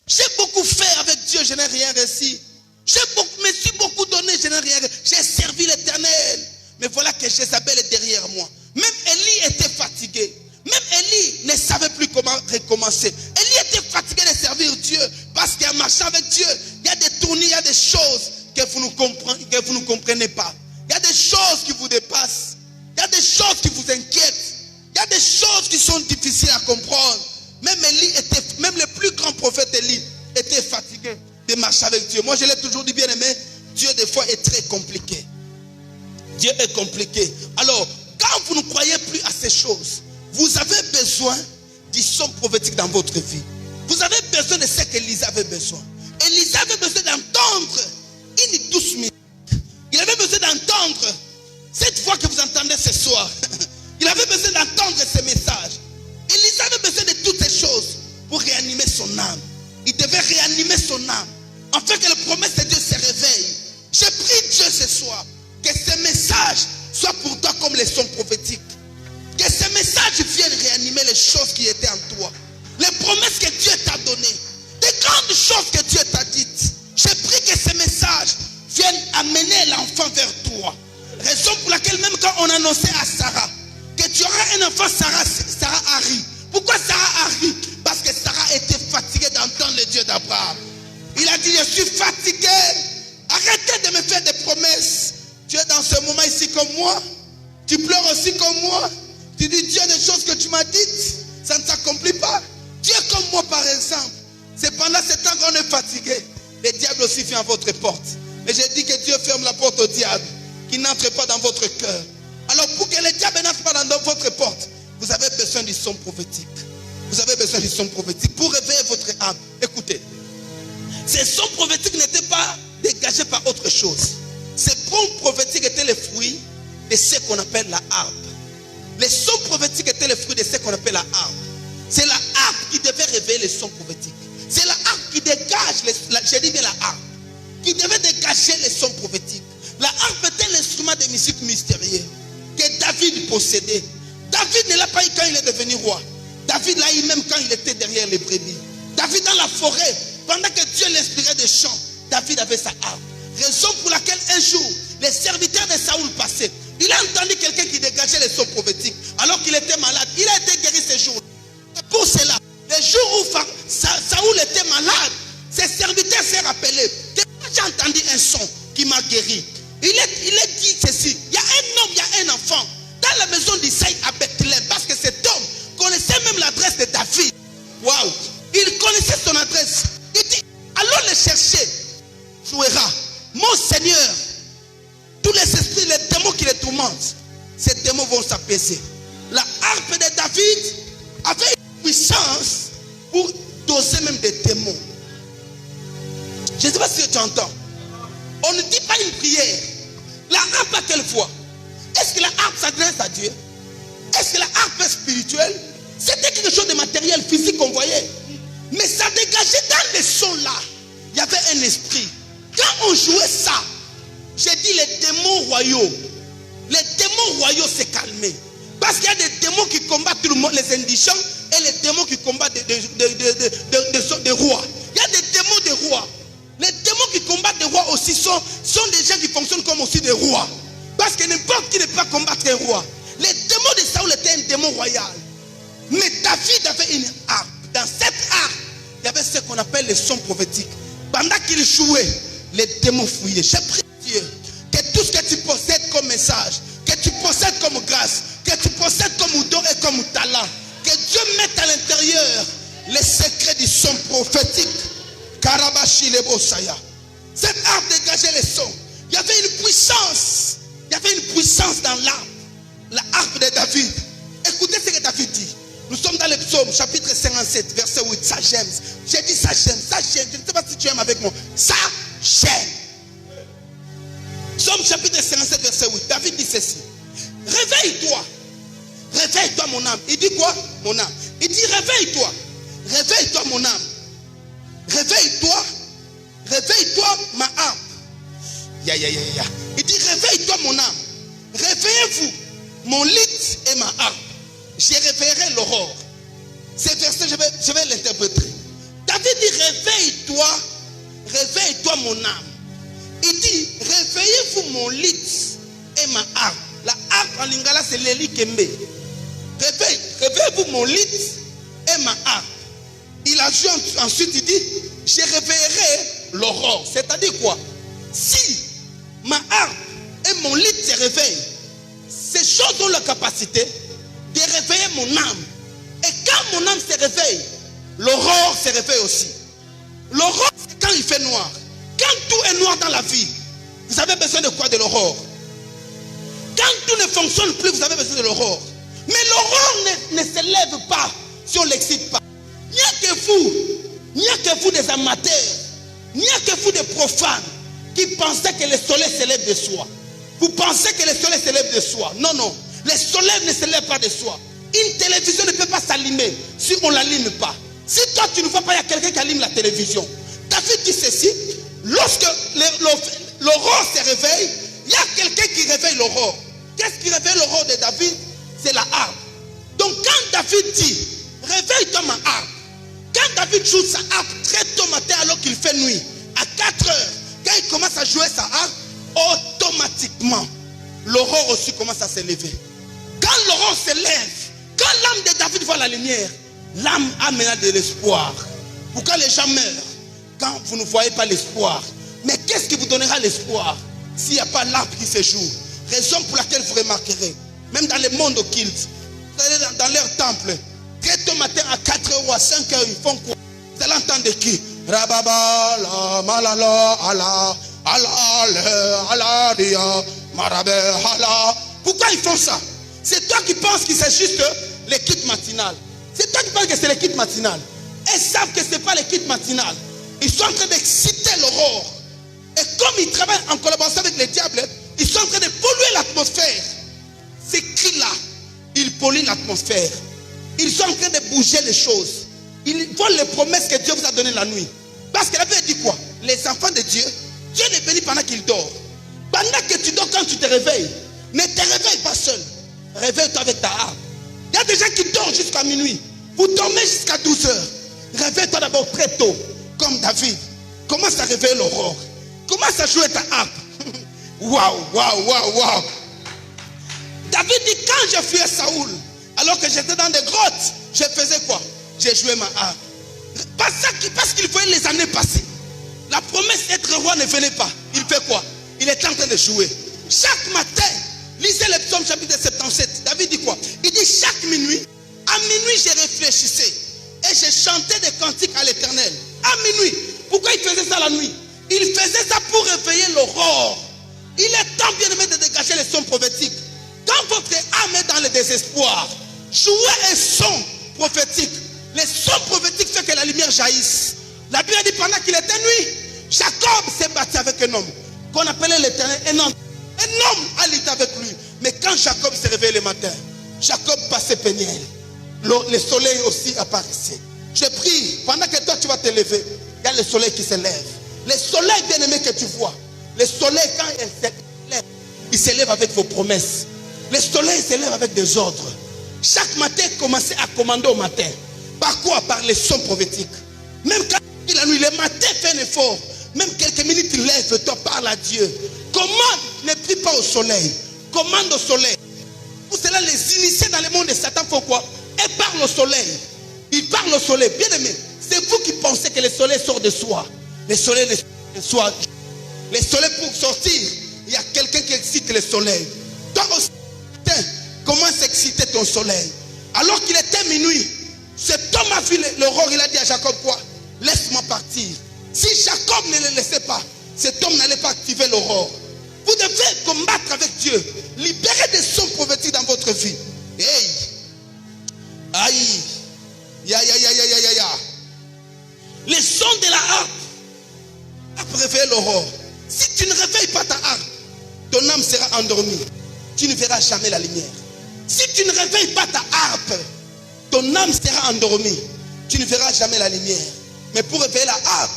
J'ai beaucoup fait avec Dieu, je n'ai rien reçu. Me suis beaucoup donné, je n'ai rien reçu. J'ai servi l'Éternel. Mais voilà que Jézabel est derrière moi. Même Élie était fatigué. Même Élie ne savait plus comment recommencer. Élie était fatigué de servir Dieu. Parce qu'en marchant avec Dieu, il y a des tournées, il y a des choses que vous ne comprenez pas. Il y a des choses qui vous dépassent. Il y a des choses qui vous inquiètent. Il y a des choses qui sont difficiles à comprendre. Même le plus grand prophète Élie était fatigué de marcher avec Dieu. Moi, je l'ai toujours dit, bien aimé, Dieu des fois est très compliqué. Dieu est compliqué. Alors, quand vous ne croyez plus à ces choses, vous avez besoin du son prophétique dans votre vie. Vous avez besoin de ce qu'Élisée avait besoin. Élisée avait besoin d'entendre une douce musique. Il avait besoin d'entendre cette voix que vous entendez ce soir. Il avait besoin d'entendre ce message. Élisée avait besoin de toutes ces choses pour réanimer son âme. Il devait réanimer son âme afin que les promesses de Dieu se réveillent. Je prie Dieu ce soir que ce message soit pour toi comme les sons prophétiques. Que ce message exprimé les choses qui étaient en toi. Les promesses que Dieu t'a données. Des grandes choses que Dieu t'a dites. J'ai pris que ces messages viennent amener l'enfant vers toi. Raison pour laquelle même quand on annonçait à Sarah que tu auras un enfant, Sarah a ri. Pourquoi Sarah a ri? Parce que Sarah était fatiguée d'entendre le Dieu d'Abraham. Il a dit, je suis fatigué. Arrêtez de me faire des promesses. Tu es dans ce moment ici comme moi. Tu pleures aussi comme moi. Tu dis, Dieu, des choses que tu m'as dites, ça ne s'accomplit pas. Tu es comme moi par exemple. C'est pendant ce temps qu'on est fatigué. Le diable aussi vient à votre porte. Mais j'ai dit que Dieu ferme la porte au diable. Qu'il n'entre pas dans votre cœur. Alors pour que le diable n'entre pas dans votre porte, vous avez besoin du son prophétique. Vous avez besoin du son prophétique pour réveiller votre âme. Écoutez. Ces sons prophétiques n'étaient pas dégagés par autre chose. Ces sons prophétiques étaient les fruits de ce qu'on appelle la harpe. Les sons prophétiques étaient les fruits de ce qu'on appelle la harpe. C'est la harpe qui devait réveiller les sons prophétiques. C'est la harpe qui dégage, j'ai dit bien la harpe, qui devait dégager les sons prophétiques. La harpe était l'instrument de musique mystérieux que David possédait. David ne l'a pas eu quand il est devenu roi. David l'a eu même quand il était derrière les brebis. David dans la forêt, pendant que Dieu l'inspirait des chants, David avait sa harpe. Raison pour laquelle un jour, les serviteurs de Saoul passaient. Il a entendu quelqu'un qui dégageait les sons prophétiques alors qu'il était malade. Il a été guéri ce jour. Pour cela, le jour où Saoul était malade, ses serviteurs s'est rappelé. J'ai entendu un son qui m'a guéri. Il est dit ceci. Il y a un homme, il y a un enfant dans la maison d'Isaïe à Bethléem. Parce que cet homme connaissait même l'adresse de David. Waouh! Il connaissait son adresse. Il dit, allons le chercher. Jouera. Mon Seigneur, tous les esprits, les démons qui les tourmentent, ces démons vont s'apaiser. La harpe de David avait une puissance pour doser même des démons. Je ne sais pas si tu entends. On ne dit pas une prière. La harpe à quelle voix? Est-ce que la harpe s'adresse à Dieu? Est-ce que la harpe est spirituelle? C'était quelque chose de matériel, physique qu'on voyait. Mais ça dégageait dans les sons là. Il y avait un esprit. Quand on jouait ça, j'ai dit les démons royaux. Les démons royaux s'est calmés. Parce qu'il y a des démons qui combattent tout le monde, les indigents, et les démons qui combattent des rois. Il y a des démons des rois. Les démons qui combattent des rois aussi sont des gens qui fonctionnent comme aussi des rois. Parce que n'importe qui ne peut pas combattre un roi. Les démons de Saoul étaient un démon royal. Mais David avait une harpe. Dans cette harpe, il y avait ce qu'on appelle les sons prophétiques. Pendant qu'il jouait, les démons fuyaient. J'ai prié Dieu que tout ce que tu possèdes comme message, que tu possèdes comme grâce, que tu possèdes comme don et comme talent, que Dieu mette à l'intérieur les secrets du son prophétique. Karabashi Lebosaya. Cette harpe dégageait les sons. Il y avait une puissance. Il y avait une puissance dans l'harpe. La harpe de David. Écoutez ce que David dit. Nous sommes dans le psaume, chapitre 57, verset 8. Ça j'aime. J'ai dit ça j'aime, ça j'aime. Je ne sais pas si tu aimes avec moi. Ça j'aime. Psaume chapitre 57, verset 8. David dit ceci. Réveille-toi. Réveille-toi mon âme. Il dit quoi? Mon âme. Il dit réveille-toi. Réveille-toi mon âme. Réveille-toi. Réveille-toi ma âme. Il dit réveille-toi mon âme. Réveillez-vous mon lit et ma harpe. Je réveillerai l'aurore. Ces versets, je vais l'interpréter. David dit réveille-toi. Réveille-toi mon âme. Il dit réveillez-vous mon lit et ma harpe. La harpe en lingala c'est l'Eli Kembe. Réveillez-vous mon lit et ma harpe. Il a joué ensuite, il dit je réveillerai l'aurore. C'est-à-dire quoi? Si ma harpe et mon lit se réveillent, ces choses ont la capacité de réveiller mon âme. Et quand mon âme se réveille, l'aurore se réveille aussi. L'aurore, c'est quand il fait noir. Quand tout est noir dans la vie, vous avez besoin de quoi? De l'aurore. Quand tout ne fonctionne plus, vous avez besoin de l'aurore. Mais l'aurore ne se lève pas si on ne l'excite pas. Il n'y a que vous des amateurs, il n'y a que vous des profanes qui pensez que le soleil se lève de soi. Vous pensez que le soleil se lève de soi. Non, non. Le soleil ne se lève pas de soi. Une télévision ne peut pas s'allumer si on ne l'allume pas. Si toi tu ne vois pas, il y a quelqu'un qui allume la télévision. David dit ceci. Lorsque l'aurore se réveille, il y a quelqu'un qui réveille l'aurore. Qu'est-ce qui réveille l'aurore de David? C'est la harpe. Donc quand David dit, réveille-toi ma harpe, quand David joue sa harpe très tôt matin alors qu'il fait nuit, à 4 heures, quand il commence à jouer sa harpe, automatiquement, l'aurore aussi commence à s'élever. Quand l'aurore se lève, quand l'âme de David voit la lumière, l'âme a maintenant de l'espoir. Pourquoi les gens meurent? Quand vous ne voyez pas l'espoir. Mais qu'est-ce qui vous donnera l'espoir s'il n'y a pas l'arbre qui se joue? Raison pour laquelle vous remarquerez, même dans le monde occulte, dans leur temple, très tôt matin à 4 h ou à 5 h, ils font quoi? Vous allez entendre qui? Rababa, la malala, ala, ala, ala, dia, marabe, ala. Pourquoi ils font ça? C'est toi qui penses que c'est juste l'équipe matinale. C'est toi qui penses que c'est l'équipe matinale. Ils savent que ce n'est pas l'équipe matinale. Ils sont en train d'exciter l'aurore. Et comme ils travaillent en collaboration avec les diables, ils sont en train de polluer l'atmosphère. Ces cris-là, ils polluent l'atmosphère. Ils sont en train de bouger les choses. Ils volent les promesses que Dieu vous a données la nuit. Parce que la Bible dit quoi? Les enfants de Dieu, Dieu les bénit pendant qu'ils dorment. Pendant que tu dors, quand tu te réveilles, ne te réveille pas seul. Réveille-toi avec ta harpe. Il y a des gens qui dorment jusqu'à minuit. Vous dormez jusqu'à 12 heures. Réveille-toi d'abord très tôt, comme David. Commence à réveiller l'aurore. Commence à jouer ta harpe. Waouh, waouh, waouh, waouh. David dit, quand je fuyais Saoul, alors que j'étais dans des grottes, je faisais quoi? J'ai joué ma harpe. Parce qu'il voyait les années passer. La promesse d'être roi ne venait pas. Il fait quoi? Il est en train de jouer. Chaque matin, lisez le psaume chapitre 77. David dit quoi? Il dit chaque minuit, à minuit je réfléchissais et je chantais des cantiques à l'Éternel. À minuit. Pourquoi il faisait ça la nuit? Il faisait ça pour réveiller l'aurore. Il est temps, bien aimé, de dégager les sons prophétiques. Quand votre âme est dans le désespoir, jouez un son prophétique. Les sons prophétiques font que la lumière jaillisse. La Bible dit pendant qu'il était nuit, Jacob s'est battu avec un homme qu'on appelait l'Éternel. Un homme a lutté avec lui. Mais quand Jacob s'est réveillé le matin, Jacob passait Péniel. Le soleil aussi apparaissait. Je prie, pendant que toi tu vas te lever, il y a le soleil qui se lève. Le soleil bien-aimé que tu vois, le soleil quand il se lève avec vos promesses. Le soleil se lève avec des ordres. Chaque matin, commencez à commander au matin. Par quoi? Par les sons prophétiques. Même quand la nuit, le matin, fais un effort. Même quelques minutes, lève-toi, parle à Dieu. Commande, ne prie pas au soleil. Commande au soleil. Pour cela, les initiés dans le monde de Satan font quoi? Et parlent au soleil. Ils parlent au soleil. Bien aimé, c'est vous qui pensez que le soleil sort de soi. Le soleil de soi. Le soleil pour sortir, il y a quelqu'un qui excite le soleil. Toi aussi, commence à exciter ton soleil. Alors qu'il était minuit, cet homme a vu l'aurore, il a dit à Jacob quoi? Laisse-moi partir. Si Jacob ne le laissait pas, cet homme n'allait pas activer l'aurore. Vous devez combattre avec Dieu. Libérez des sons prophétiques dans votre vie. Hey! Aïe! Ya, ya, ya, ya, ya, ya, ya. Les sons de la harpe réveillent l'aurore. Si tu ne réveilles pas ta harpe, ton âme sera endormie. Tu ne verras jamais la lumière. Si tu ne réveilles pas ta harpe, ton âme sera endormie. Tu ne verras jamais la lumière. Mais pour réveiller la harpe,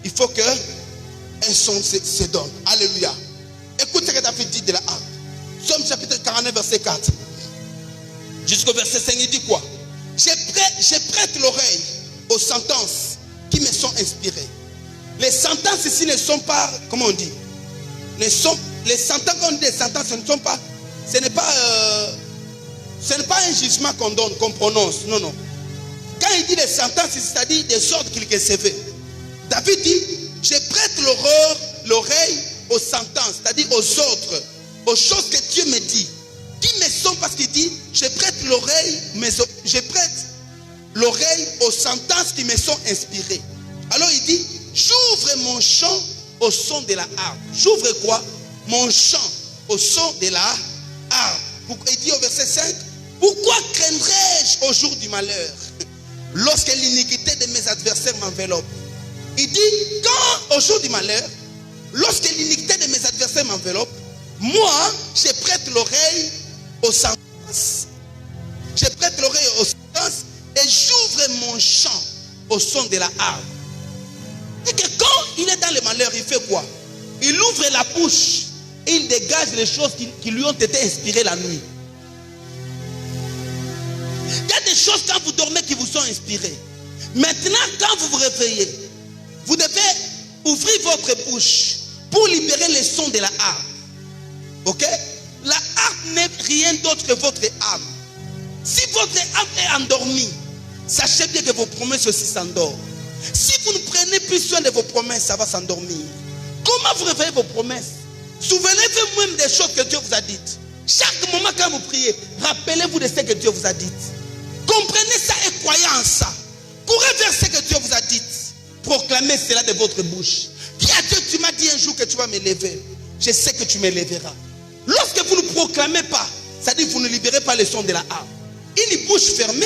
il faut que un son se donne. Alléluia. Écoute ce que David dit de la harpe. Psaume chapitre 49, verset 4. Jusqu'au verset 5, il dit quoi? Je prête l'oreille aux sentences qui me sont inspirées. Les sentences ici ne sont pas, comment on dit? Les sentences, quand on dit des sentences, ce n'est pas un jugement qu'on donne, qu'on prononce. Non, non. Quand il dit des sentences, c'est-à-dire des ordres qu'il recevait. David dit, je prête l'oreille aux sentences, c'est-à-dire aux ordres, aux choses que Dieu me dit. Qui me sont, parce qu'il dit, je prête l'oreille aux sentences qui me sont inspirées. Alors il dit, j'ouvre mon chant au son de la harpe. J'ouvre quoi? Mon chant au son de la harpe. Il dit au verset 5, pourquoi craindrais-je au jour du malheur, lorsque l'iniquité de mes adversaires m'enveloppe? Il dit, quand au jour du malheur, lorsque l'iniquité de mes adversaires m'enveloppe, moi, je prête l'oreille aux sentences. Je prête l'oreille aux sentences et j'ouvre mon chant au son de la harpe. Et que quand il est dans le malheur, il fait quoi? Il ouvre la bouche et il dégage les choses qui lui ont été inspirées la nuit. choses quand vous dormez qui vous sont inspirées. Maintenant, quand vous vous réveillez, vous devez ouvrir votre bouche pour libérer les sons de la harpe. Ok? La harpe n'est rien d'autre que votre âme. Si votre âme est endormie, sachez bien que vos promesses aussi s'endorment. Si vous ne prenez plus soin de vos promesses, ça va s'endormir. Comment vous réveillez vos promesses? Souvenez-vous même des choses que Dieu vous a dites. Chaque moment quand vous priez, rappelez-vous de ce que Dieu vous a dit. Comprenez ça et croyez en ça. Courez vers ce que Dieu vous a dit. Proclamez cela de votre bouche. Dis à Dieu, tu m'as dit un jour que tu vas me lever. Je sais que tu me lèveras. Lorsque vous ne proclamez pas, c'est-à-dire que vous ne libérez pas le son de la harpe. Une bouche fermée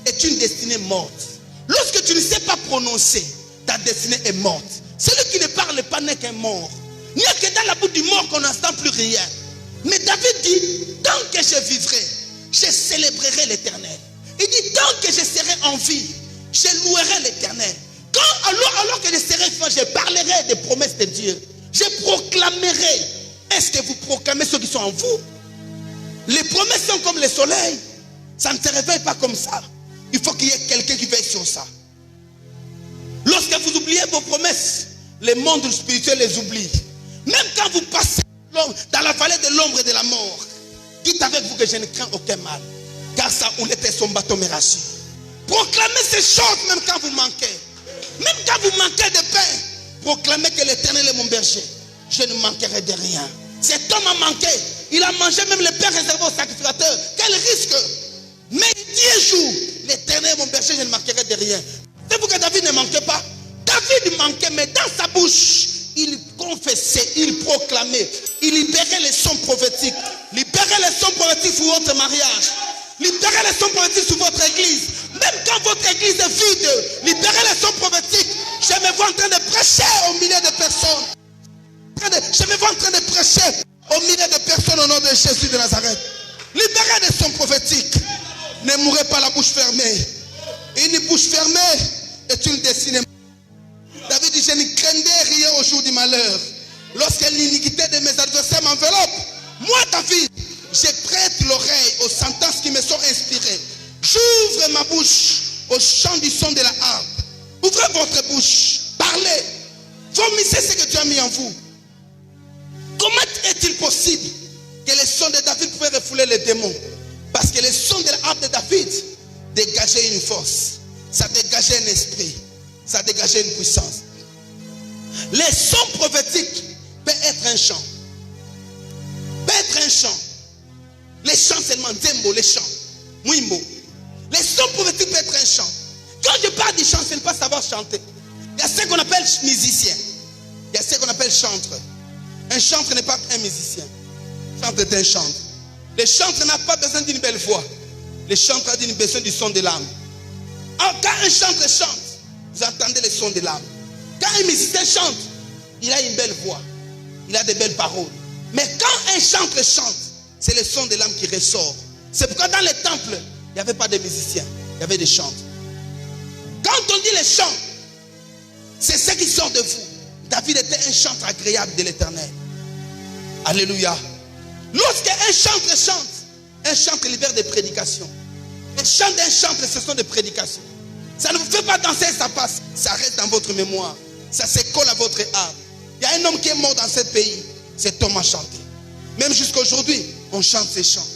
est une destinée morte. Lorsque tu ne sais pas prononcer, ta destinée est morte. Celui qui ne parle pas n'est qu'un mort. Il n'y a que dans la bouche du mort qu'on n'entend plus rien. Mais David dit, tant que je vivrai, je célébrerai l'Éternel. Il dit, tant que je serai en vie, je louerai l'Éternel. Alors que je serai vivant, je parlerai des promesses de Dieu. Je proclamerai. Est-ce que vous proclamez ceux qui sont en vous? Les promesses sont comme le soleil. Ça ne se réveille pas comme ça. Il faut qu'il y ait quelqu'un qui veille sur ça. Lorsque vous oubliez vos promesses, le monde spirituel les oublie. Même quand vous passez dans la vallée de l'ombre et de la mort, dites avec vous que je ne crains aucun mal, car sa houlette et son bâton me rassurent. Proclamez ces choses même quand vous manquez. Même quand vous manquez de pain, proclamez que l'Éternel est mon berger. Je ne manquerai de rien. Cet homme a manqué. Il a mangé même le pain réservé au sacrificateur. Quel risque! Mais il dit un jour, l'Éternel est mon berger, je ne manquerai de rien. C'est vous que David ne manquait pas. David manquait, mais dans sa bouche, il confessait, il proclamait, il libérait les sons prophétiques. Libérez les sons prophétiques sur votre mariage. Libérez les sons prophétiques sur votre église. Même quand votre église est vide, libérez les sons prophétiques. Je me vois en train de prêcher au milieu de personnes. Je me vois en train de prêcher au milieu de personnes au nom de Jésus de Nazareth. Libérez les sons prophétiques. Ne mourrez pas la bouche fermée. Une bouche fermée est une destinée. David dit, je ne craindrai rien au jour du malheur. Lorsque l'iniquité de mes adversaires m'enveloppe, moi David, je prête l'oreille aux sentences qui me sont inspirées. J'ouvre ma bouche au chant du son de la harpe. Ouvrez votre bouche, parlez. Vomissez ce que Dieu a mis en vous. Comment est-il possible que les sons de David pouvaient refouler les démons? Parce que les sons de la harpe de David dégageaient une force. Ça dégageait un esprit. Ça dégageait une puissance. Les sons prophétiques peuvent être un chant. Peut être un chant. Les chants seulement, Zembo, les chants. Mwimbo. Les sons prophétiques peuvent être un chant. Quand je parle du chant, ce n'est pas savoir chanter. Il y a ce qu'on appelle musicien. Il y a ce qu'on appelle chantre. Un chantre n'est pas un musicien. Un chantre est un chantre. Le chantre n'a pas besoin d'une belle voix. Le chantre a besoin du son de l'âme. Alors, quand un chantre chante, vous entendez le son de l'âme. Quand un musicien chante, il a une belle voix. Il a de belles paroles. Mais quand un chantre chante, c'est le son de l'âme qui ressort. C'est pourquoi dans les temples, il n'y avait pas de musiciens. Il y avait des chantres. Quand on dit les chants, c'est ce qui sort de vous. David était un chantre agréable de l'Éternel. Alléluia. Lorsqu'un chantre chante, un chantre libère des prédications. Le chant d'un chantre, ce sont des prédications. Ça ne vous fait pas danser, ça passe. Ça reste dans votre mémoire. Ça se colle à votre âme. Il y a un homme qui est mort dans ce pays. Cet homme a chanté. Même jusqu'à aujourd'hui, on chante ces chants.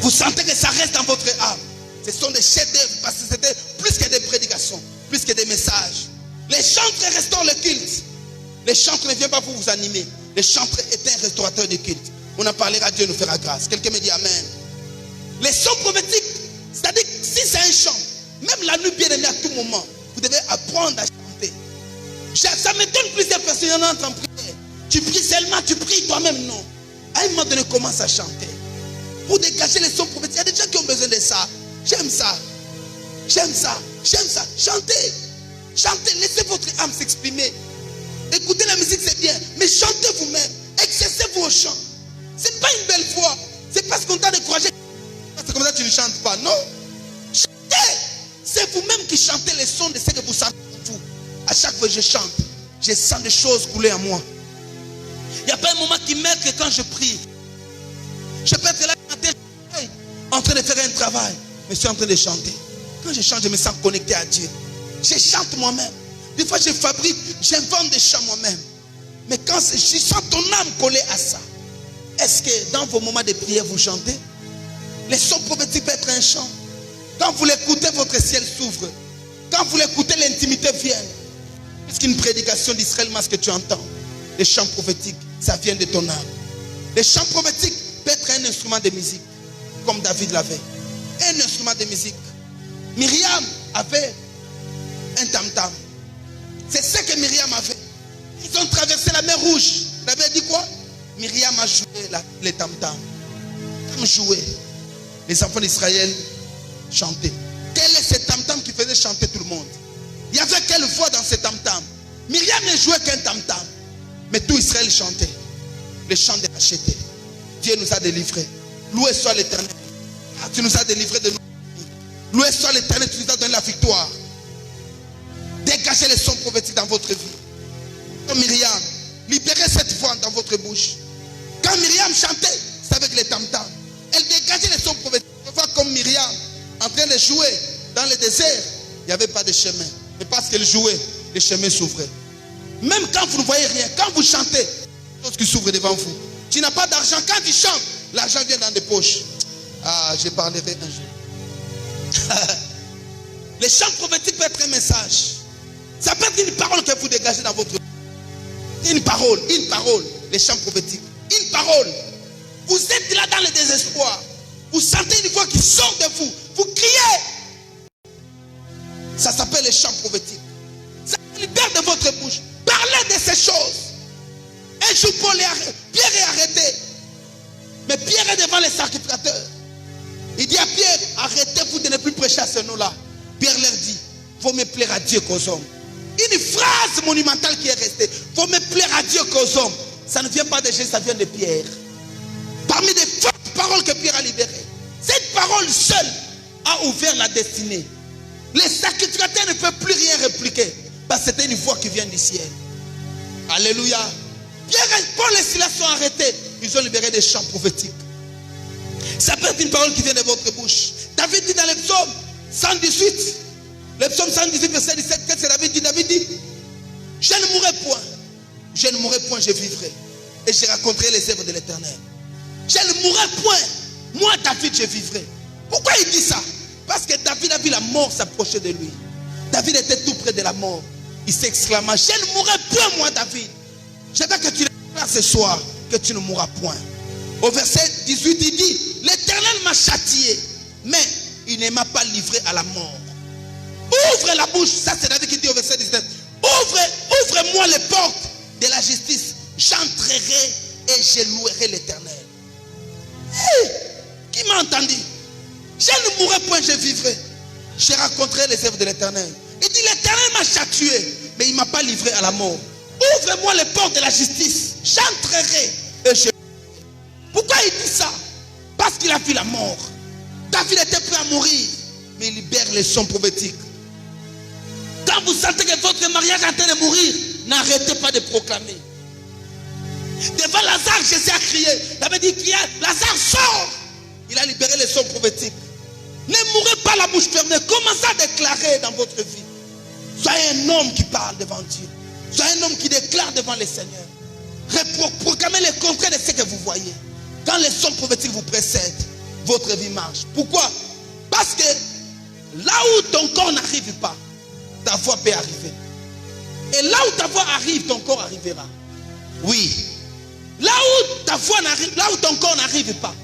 Vous sentez que ça reste dans votre âme. Ce sont des chefs-d'œuvre parce que c'était plus que des prédications, plus que des messages. Les chantres restaurent le culte. Les chantres ne viennent pas pour vous animer. Les chantres est un restaurateur du culte. On en parlera, Dieu nous fera grâce. Quelqu'un me dit Amen. Les sons prophétiques, c'est-à-dire si c'est un chant, même la nuit bien aimée à tout moment, vous devez apprendre à chanter. Ça me donne plusieurs personnes qui entrent en prière. Tu pries seulement, tu pries toi-même, non. À un moment donné, commence à chanter. Pour dégager les sons prophétiques, il y a des gens qui ont besoin de ça. J'aime ça. J'aime ça. J'aime ça. Chantez. Chantez. Laissez votre âme s'exprimer. Écoutez la musique, c'est bien. Mais chantez vous-même. Exercez-vous au chant. Ce n'est pas une belle voix. C'est parce qu'on t'a découragé. C'est comme ça que tu ne chantes pas. Non. Chantez. C'est vous-même qui chantez les sons de ce que vous sentez en vous. À chaque fois que je chante, je sens des choses couler en moi. Il n'y a pas un moment qui m'aide que quand je prie. Je peux être là en train de faire un travail. je suis en train de chanter. Quand je chante, je me sens connecté à Dieu. Je chante moi-même. Des fois, je fabrique, j'invente des chants moi-même. Mais quand je sens ton âme collée à ça, est-ce que dans vos moments de prière, vous chantez? Les sons prophétiques peuvent être un chant. Quand vous l'écoutez, votre ciel s'ouvre. Quand vous l'écoutez, l'intimité vient. Puisqu'une prédication d'Israël, ce que tu entends, les chants prophétiques, ça vient de ton âme. Les chants prophétiques peuvent être un instrument de musique, comme David l'avait. Un instrument de musique. Myriam avait un tam-tam. C'est ce que Myriam avait. Ils ont traversé la mer Rouge. David a dit quoi? Myriam a joué les tam-tam. Comme joué. Les enfants d'Israël chantaient. Quel est ce tam-tam qui faisait chanter tout le monde? Il y avait quelle voix dans ce tam-tam? Myriam ne jouait qu'un tam-tam. Mais tout Israël chantait. Les chants de rachetés. Dieu nous a délivrés. Loué soit l'Éternel. Ah, tu nous as délivrés de nous. Loué soit l'Éternel, tu nous as donné la victoire. Dégagez les sons prophétiques dans votre vie. Comme Myriam, libérez cette voix dans votre bouche. Quand Myriam chantait, c'est avec les tam-tams. Elle dégageait les sons prophétiques. On voit comme Myriam en train de jouer dans le désert. Il n'y avait pas de chemin. Mais parce qu'elle jouait, les chemins s'ouvraient. Même quand vous ne voyez rien, quand vous chantez, chose qui s'ouvre devant vous. Tu n'as pas d'argent. Quand tu chantes, l'argent vient dans des poches. Ah, je parlerai un jour. Les chants prophétiques peuvent être un message. Ça peut être une parole que vous dégagez dans votre vie. Une parole. Les chants prophétiques. Une parole. Vous êtes là dans le désespoir. Vous sentez une voix qui sort de vous. Vous criez. Ça s'appelle les chants prophétiques. Ça libère de votre bouche. Parlez de ces choses. Un jour, Pierre est arrêté. Mais Pierre est devant les sacrificateurs. Il dit à Pierre, arrêtez-vous de ne plus prêcher à ce nom-là. Pierre leur dit, faut me plaire à Dieu qu'aux hommes. Une phrase monumentale qui est restée. Faut me plaire à Dieu qu'aux hommes. Ça ne vient pas de Jésus, ça vient de Pierre. Parmi les fortes paroles que Pierre a libérées, cette parole seule a ouvert la destinée. Les sacrificateurs ne peuvent plus rien répliquer. Parce que c'était une voix qui vient du ciel. Alléluia. Pierre, Paul et Silas sont arrêtés. Ils ont libéré des chants prophétiques. Ça peut être une parole qui vient de votre bouche. David dit dans le psaume 118, le psaume 118, verset 17, qu'est-ce que David dit? Je ne mourrai point. Je ne mourrai point, je vivrai. Et je raconterai les œuvres de l'Éternel. Je ne mourrai point. Moi, David, je vivrai. Pourquoi il dit ça? Parce que David a vu la mort s'approcher de lui. David était tout près de la mort. Il s'exclama, je ne mourrai point, moi, David. J'aimerais que tu déclares ce soir que tu ne mourras point. Au verset 18, il dit, l'Éternel m'a châtié, mais il ne m'a pas livré à la mort. Ouvre la bouche. Ça, c'est David qui dit au verset 19. Ouvre-moi les portes de la justice. J'entrerai et je louerai l'Éternel. Hey, qui m'a entendu? Je ne mourrai point, je vivrai. Je raconterai les œuvres de l'Éternel. Il dit, l'Éternel m'a châtié, mais il ne m'a pas livré à la mort. Ouvre-moi les portes de la justice. J'entrerai et je... Pourquoi il dit ça? Parce qu'il a vu la mort. David était prêt à mourir, mais il libère les sons prophétiques. Quand vous sentez que votre mariage est en train de mourir, n'arrêtez pas de proclamer. Devant Lazare, Jésus a crié. David dit, Lazare sort. Il a libéré les sons prophétiques. Ne mourrez pas la bouche fermée. Commencez à déclarer dans votre vie. Soyez un homme qui parle devant Dieu. Soyez un homme qui déclare devant le Seigneur. Proclamez le contraire de ce que vous voyez. Quand les sons prophétiques vous précèdent, votre vie marche. Pourquoi? Parce que là où ton corps n'arrive pas, ta voix peut arriver. Et là où ta voix arrive, ton corps arrivera. Oui. Là où ta voix n'arrive, là où ton corps n'arrive pas,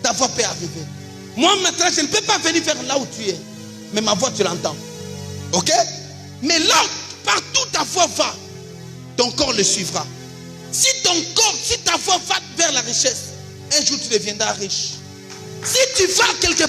ta voix peut arriver. Moi maintenant, je ne peux pas venir vers là où tu es. Mais ma voix, tu l'entends. Ok? Mais là, partout ta voix va, ton corps le suivra. Si ta voix va vers la richesse, un jour tu deviendras riche. Si tu vas quelque